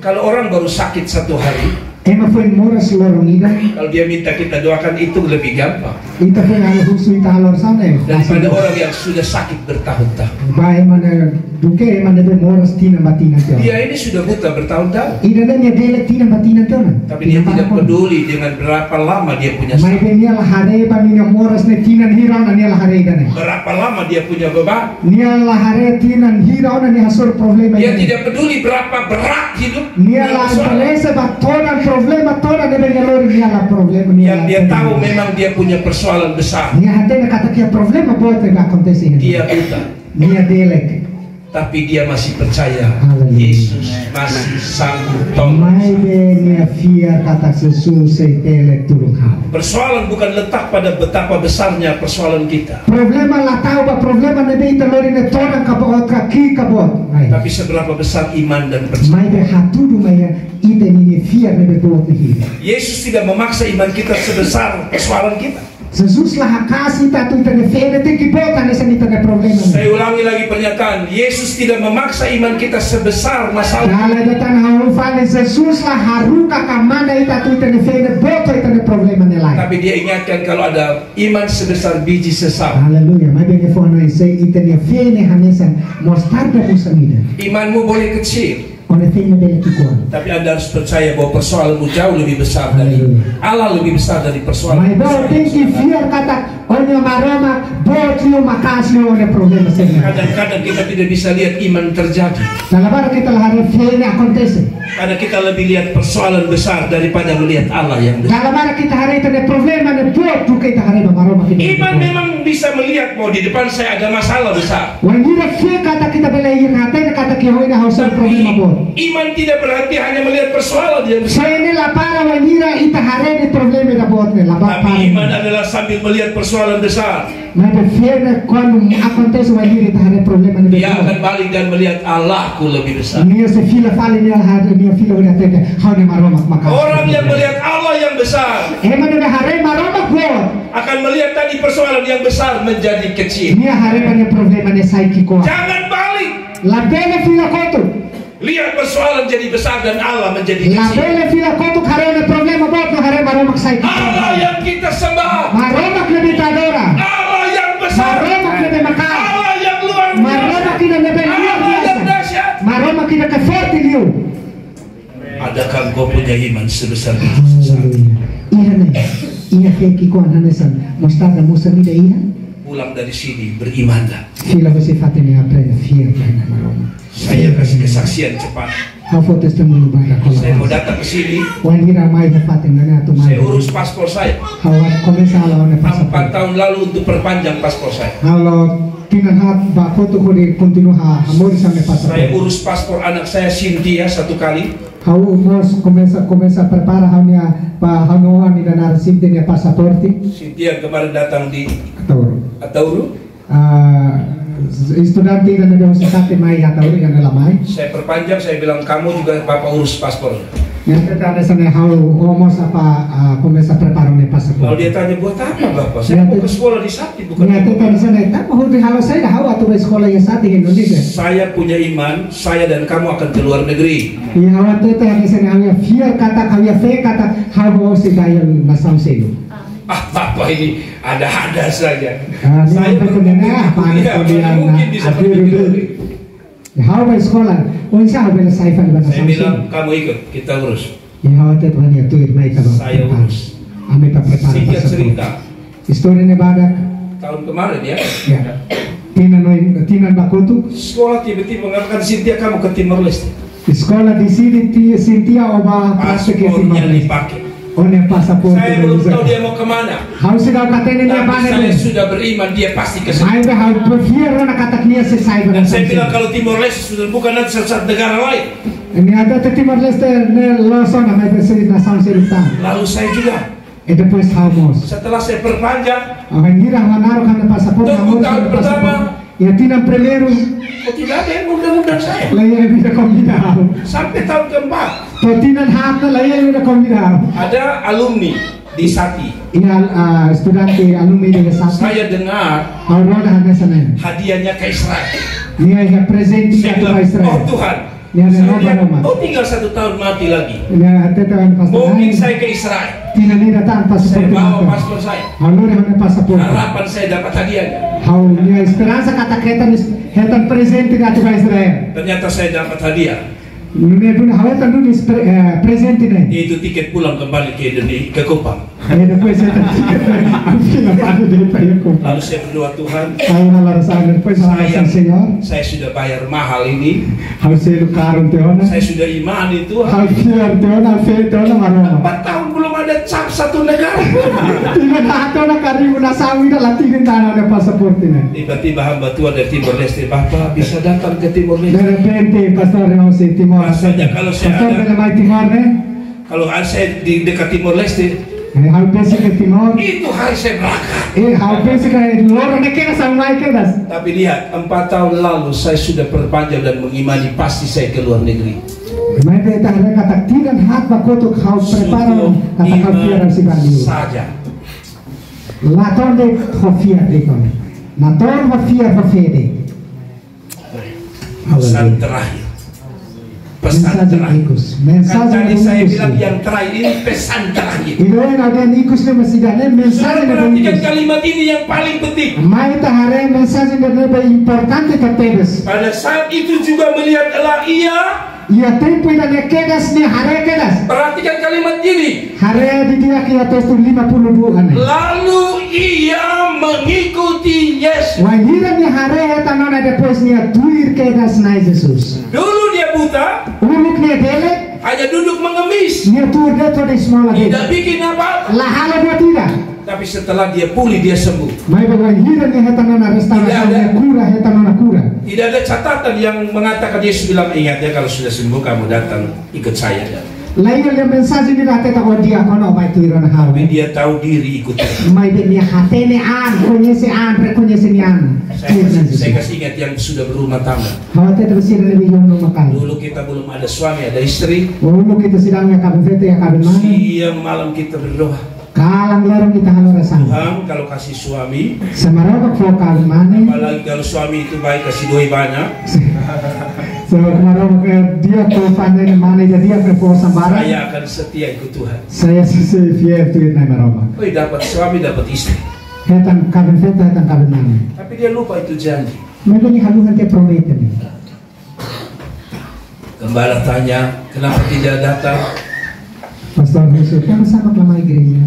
kalau orang baru sakit 1 hari, Ema foi mora lorong ida. kalau dia minta kita doakan itu lebih gampang Ita foi halo husu ita halor sana. daripada orang yang sudah sakit bertahun-tahun. Ba ema ne duke ema ne be moras tina batina tio. Dia ini sudah buta bertahun-tahun, Ida ne dele tina batina tio. tapi dia tidak peduli dengan berapa lama dia punya Mai sakit, be nia la hare ba nia moras ne tina hirau na nia la hare ida ne. berapa lama dia punya beban. Nia la hare tina hirau na nia hasor problema. Dia tidak peduli berapa berat hidup. Nia la balesa ba toda problema toda ne be nia lori nia la problema nia. Yang dia tahu memang dia punya persoalan besar. Nia hatena kata que problema pode acontecer. Dia buta, Nia delek. tapi dia masih percaya Haleluya. Yesus masih sanggup tolong. Mai be nia fear kata Jesus se delek turun hal. Persoalan bukan letak pada betapa besarnya persoalan kita, Problema la tahu ba problema ne be ita lori ne toda kabot ki kabot. tapi seberapa besar iman dan percaya. Mai be hatudu mai ida ni fear ne be bot ni. Yesus tidak memaksa iman kita sebesar persoalan kita. Jesus lah kasih tatu ita ne fe ne te ki bota ne sanita ne problema. Saya ulangi lagi pernyataan, Yesus tidak memaksa iman kita sebesar masalah. Dala datan hau fale Jesus lah haruka kamanda ita tu ita ne fe ne bota ita ne problema ne lai. Tapi dia ingatkan kalau ada iman sebesar biji sesam, Haleluya, mai be ne fo no sei ita ne fe ne hanesan mostarda musamida. imanmu boleh kecil, One fe ne be kikuan. tapi Anda harus percaya bahwa persoalanmu jauh lebih besar dari Allah, lebih besar dari persoalan. Mai bo tem que fiar kata onyo maroma botio makasio one problema senya. Kadang-kadang kita tidak bisa lihat iman terjadi, Dalam bara kita lah hari fe ne acontece. karena kita lebih lihat persoalan besar daripada melihat Allah yang besar. Dalam bara kita hari itu ne problema ne bot tu kita hari maroma kita. Iman memang bisa melihat bahwa di depan saya ada masalah besar. Wangira fe kata kita bela irate kata ki hoina hausan problema bot. Iman tidak berhenti hanya melihat persoalan yang besar. Saya ne la para wangira ita hari ne problema da bot ne la ba Tapi iman adalah sambil melihat persoalan besar, Mai be fe ne quando acontece wangira ita hari problema ne dia akan be. balik dan melihat Allahku lebih besar. Nia se fila fale ne la hari nia fila ora tete haune maroma makasio. Orang yang melihat Allah yang besar Ema ne hari maroma bot. akan melihat tadi persoalan yang besar menjadi kecil. Nia hari ne problema ne sai ki ko. Jangan balik. La bene fila kotu. Lihat persoalan jadi besar dan Allah menjadi La kecil. bene fila kotu karena problema bot no hare maromak sai. Allah yang kita sembah, Maromak lebih tadora. Allah yang besar, Maromak lebih makal. Allah yang luar biasa, Maromak kita lebih luar Allah yang biasa. dahsyat. Maromak kita ke forte liu. Adakah kau punya iman sebesar itu? Iya ne. Iya feki ko ananesan. Mostarda musa ni de iya. Pulang dari sini berimanlah. Fila você fatene aprende fiel na maroma. Saya kasih kesaksian cepat. Hau fo testemunho banda Saya mau kola. datang ke sini, Wan gira mai na fatene na tu mai. saya urus paspor saya. Hau começa a lawan 4 pasaporte. tahun lalu untuk perpanjang paspor saya. Halo tinan hat ba foto ko de continua amor sa me Saya pasaporte. urus paspor anak saya Cynthia 1 kali. Hau mos começa a prepara haunia pa haunoan ni danar simte ni pasaporte. Cynthia kemarin datang di Atauro. Atauru. Estudante kan ada usisate mai atau kan lamai. Saya perpanjang, saya bilang kamu juga Bapak urus paspor. Yang kita ada sana how almost apa começa a preparar o Kalau passaporte. dia tanya buat apa Bapak? Saya mau ke sekolah di Sakti bukan. Yang kita di sana tak mau di halau saya dah atau di sekolah yang saat di Indonesia. Saya punya iman, saya dan kamu akan ke luar negeri. Yang awak tu yang di sana yang fear kata kaya fe kata how si daya nasam selu. Bapak ini ada-ada saja. Saya berkenan panas kemudian mungkin bisa pergi ke luar negeri. How by sekolah, unsa how by saifan ba Saya nasam bilang selu. kamu ikut, kita urus. Yang awak tu yang tu mai ka. Saya urus. Kami prepara Singkat cerita, Histori ni badak. tahun kemarin ya, Ya. Tinan bakutu. sekolah tiba-tiba mengatakan Cynthia kamu ke Timor Leste. Sekolah di sini Cynthia oba praktek ya Paspornya Timor. dipakai. On yang pasaport. Saya belum tahu dia mau kemana. Harus sudah katanya dia Tapi mana saya ni. sudah beriman dia pasti ke sana. Saya dah harus berfikir nak kata dia selesai Dan saya bilang kalau Timor Leste sudah bukan nanti satu negara lain. Ini ada Timor Leste ne loson nama presiden nasional serutan. Lalu saya juga. E depois hamos. Setelah saya perpanjang, Akan kira naruh kan pasaport Tunggu namun tahun sudah pertama. pasaport. Ya tinan primeiro. kok tidak ada yang undang-undang saya. Lain vida convidado. Sampai tahun keempat Totinan hata lain vida convidado. ada alumni di Sati. Ia estudante alumni de Sati. Saya dengar Aurora Hanesanen. hadiahnya ke Israel. Ia yang presente Saya ke bilang, Israel. oh Tuhan, Ia saya ada lihat, Roma. oh tinggal 1 tahun mati lagi. Ia tetawan Mungkin pastor. saya ke Israel. Tina ni datang Saya pasaport. bawa paspor saya. Aurora hane pasaport. Harapan saya dapat hadiahnya. How ia esperança kata hetan presente na tuwa Israel. Ternyata saya dapat hadiah. Nia dun hawetan dun presente ne. Yaitu tiket pulang kembali ke Indonesia, ke Kupang. Ia depois hetan tiket. Afina pada de payo ko. Lalu saya berdoa, Tuhan, Ay na larasan depois sa Senhor. saya sudah bayar mahal ini. How selu karon teona. Saya sudah imani Tuhan. How fear teona fe teona maroma. 4 tahun belum ada cap satu negara. Tina hato na karibu na sawi na latingin tanah na pasaport ne. Tiba-tiba hamba Tuhan dari Timor Leste, Bapak bisa datang ke Timor De Leste. repente pastor no si Timor. Rasanya kalau saya Pastor ada- de mai Timor ne. Kalau saya di dekat Timor Leste, How pensi ke Timor. itu hari saya berangkat. How pensi ke loro ne kena sa mai kedas. Tapi lihat, 4 tahun lalu saya sudah perpanjang dan mengimani pasti saya ke luar negeri. Mai de ta re kata tinan hat ba koto how preparo kata kau fiera si bandiu. saja. La tonde hofia de kon. Na ton hofia hofede. Pesan terakhir. Pesan Mensaje terakhir. ikus. Kan Mensaje tadi saya ikus. bilang yang terakhir ini pesan terakhir. Idoen ada ikus ne masidane mensaje Saudara ne perhatikan ikus. kalimat ini yang paling penting. Mai ta hare mensaje ne be importante ka tebes. Pada saat itu juga melihat Allah ia. Ia tempo ida ne kedas ne hare kedas. Perhatikan kalimat ini. Hare di dia ki atas tu 52 ane. Lalu ia mengikuti Yesus. Wahira ni hare eta nona depois ni tuir kedas na Jesus. Dulu dia buta, Uluk ni dele hanya duduk mengemis, ni tuir deto de small lagi. tidak bikin apa. La hala dia tidak. Tapi setelah dia pulih, dia sembuh. Mai ba wahira ni eta nona restaurasi Tidak ada. ni kura eta nona kura. Tidak ada catatan yang mengatakan Yesus bilang, ingat ya kalau sudah sembuh kamu datang ikut saya. Lain yang mensaje ni rate ta odia kono mai tuir na hawe. Tapi dia tahu diri ikut. Mai de ni hatene an konyese an rekonyese ni an. Saya kasih ingat yang sudah berumah tangga. Hawate terus ni lebih yung makan. Dulu kita belum ada suami, ada istri. Ulu kita sedang ya kabin vete ya kabin mana. Siang malam kita berdoa. Kalang lorong kita halo rasang. Tuhan, kalau kasih suami, Semarang kau kabin mana. apalagi kalau suami itu baik, kasih doi banyak. So kemarin dia kau pandai mana dia ke kau sambaran. Saya akan setia ikut Tuhan. Saya sisi fier tu na maroma. Oh, dapat suami, dapat istri. Hetan kabin vete hetan kabin mana. Tapi dia lupa itu janji. Mereka ni haluhan te promete ni. Gembala tanya, kenapa tidak datang? Pastor Jesus, kamu sama kelama gereja.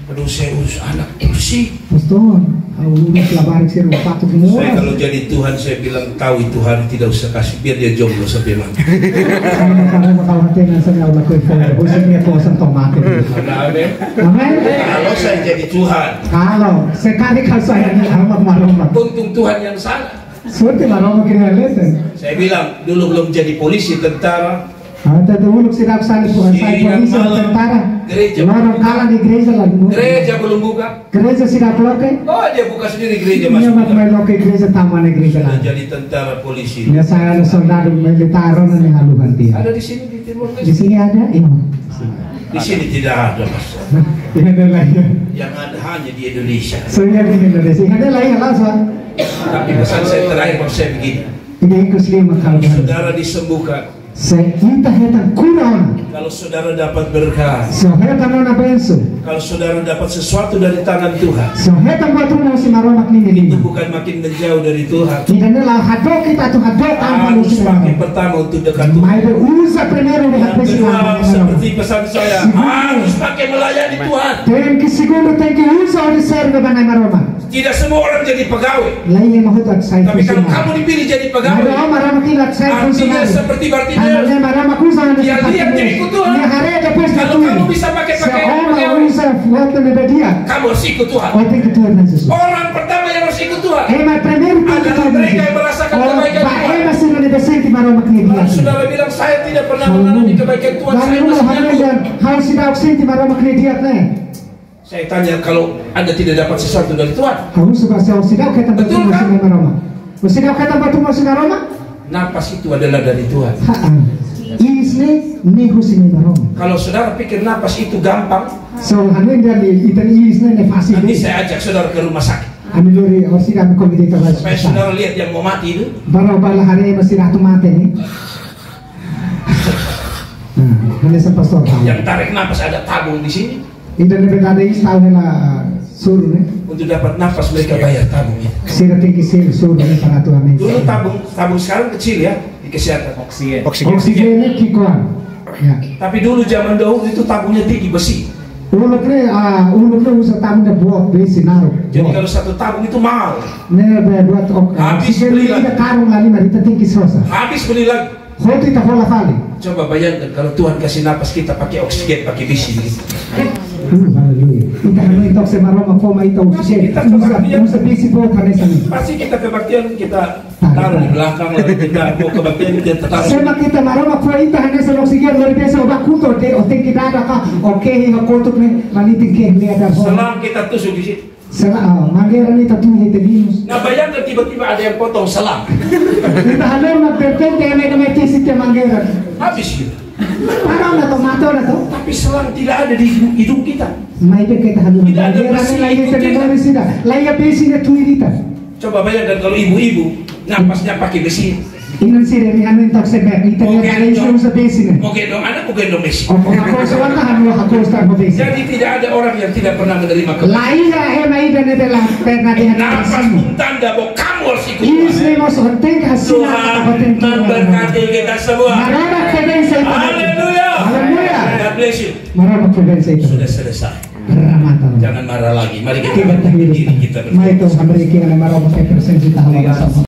Aduh, saya urus anak, urus. Pastor, aku urus labarik sih rupatuk semua. Saya kalau jadi Tuhan, saya bilang tahu itu Tuhan tidak usah kasih, biar dia jomblo sampai mati. Kamu makawatin sa Allah ko ito. Usap niya po sa tomate. Amen. Amen. Kalau saya jadi Tuhan, Kalau sekali kau saya ni harap maroma. untung Tuhan yang salah. Suerte maroma kini alesen. Saya bilang dulu belum jadi polisi, tentara, Ada uluk sidap salib bukan saya polisi atau tentara. Gereja. Lorong kalah di gereja lagi. Gereja belum buka. Gereja sidap loke. Oh, dia buka sendiri gereja Iya masih mak buka. main loke gereja taman gereja Sudah lagi. jadi tentara polisi. Ya saya ada soldado militer yang haluan dia. Ada di sini di Timur Di Leste. sini ada, iya. Di sini tidak ada, Mas. Ini ada lagi. Yang ada hanya di Indonesia. Soalnya di Indonesia ini ada lagi lah soal. Tapi pesan saya terakhir mau saya begini. Ini ikut lima kalau Saudara disembuhkan. kita hetan kurang. Kalau saudara dapat berkah. So hetan nona bensu. Kalau saudara dapat sesuatu dari tangan Tuhan. So hetan buat rumah si maromak ini Itu lima. bukan makin menjauh dari Tuhan. Tidak nela hadok kita tuh hadok tanpa Harus lusi makin maromak. pertama untuk dekat Tuhan. Mai usa primero de Yang hapesi kedua, maromak. seperti pesan saya, harus pakai melayani Tuhan. Tem que segundo tem que usa de serve banai maromak. Tidak semua orang jadi pegawai. Lain yang mahutat saya Tapi kalau kamu dipilih jadi pegawai, Ada maromak kilat saya artinya funcionário. seperti Bartimeus. Andalnya maromak usa de Dia lihat dia ikut Tuhan. Dia hari depois Kalau kamu bisa pakai pakaian Seorang pegawai, usa foto de dia. kamu harus ikut Tuhan. Oh tem que Tuhan Jesus. Orang pertama yang harus ikut Tuhan Mas primeiro tem que adalah Tuhan mereka yang merasakan kebaikan Tuhan. Mas sino de presente maromak ni dia. Kalau saudara bilang saya tidak pernah mengalami kebaikan Tuhan, saya masih nyaman. Harus tidak sente maromak ni dia nih. Saya tanya, kalau Anda tidak dapat sesuatu dari Tuhan, Harus suka sidau kita Betul, bertemu kan? dengan maromak. Sidau kita bertemu dengan maromak. napas itu adalah dari Tuhan. Isne ni husini maromak. Kalau saudara pikir napas itu gampang, So hanin dari itan isne ne fasi. nanti saya ajak saudara ke rumah sakit. Ani lori or sidau komite ka Supaya saudara lihat yang mau mati itu. Baru bala hari masih ratu mate ni. Hanya sa pastor tahu. Yang tarik napas ada tabung di sini. Idan ne betade istau nila suruh ni. Untuk dapat nafas mereka bayar tabung itu. Sira tinggi sir suruh ni para tu amin. Dulu tabung sekarang kecil ya di kesehatan. Oksigen ni kikuan. Ya. Tapi dulu zaman dahulu itu tabungnya tinggi besi. Ulok ni usa tamu de buat besi naruh. Jadi kalau satu tabung itu mahal. Ne buat Habis oksigen beli ni lah. ida karung lali mari tinggi sosa. Habis beli lagi. Hoti ta hola fali. Coba bayangkan kalau Tuhan kasih napas kita pakai oksigen, pakai besi gitu. Haleluya. Kita hanu itok se maroma koma ita oksigen. Usa besi buat kanesa ni. Pasti kita kebaktian kita taruh di belakang, lalu kita mau kebaktian kita taruh. Sema kita maroma kwa ita hanesa oksigen luar biasa oba kuto te o te kita ada ka oke hinga kotuk ni manitin ke ni ada ho. Selang kita tusuk di situ. Sela mangera ni tatu ni te minus. Nah bayangkan tiba-tiba ada yang potong selang. Kita hanu na pertente ame na tesi te mangera. Habis gitu. Parang na to mato na to. Tapi selang tidak ada di hidung kita. Mai be kita hanu. Tidak ada Mangera besi ni lagi te ikut kita. ni sida. Lagi besi na tuirita. Coba bayangkan kalau ibu-ibu napasnya pakai besi. Inan sire ni hanu itok se ber ita ni ada isu sa besi na. Mau gendong anak, mau gendong besi. O ako sa wala hanu ako sa besi. Jadi tidak ada orang yang tidak pernah menerima kebaikan. Laila mai de ne de la perna de Napas hanu. pun tanda bahwa kamu harus ikut Tuhan. Isne mo so teng hasina Tuhan memberkati kita semua. Marama keben sa ito. Haleluya. Haleluya. God bless you. Marama keben sa ito. Sudah selesai. Ramata. Jangan marah lagi. Mari kita Kita berdiri kita Mai to Amerika na marama kay presensya ta hawa sa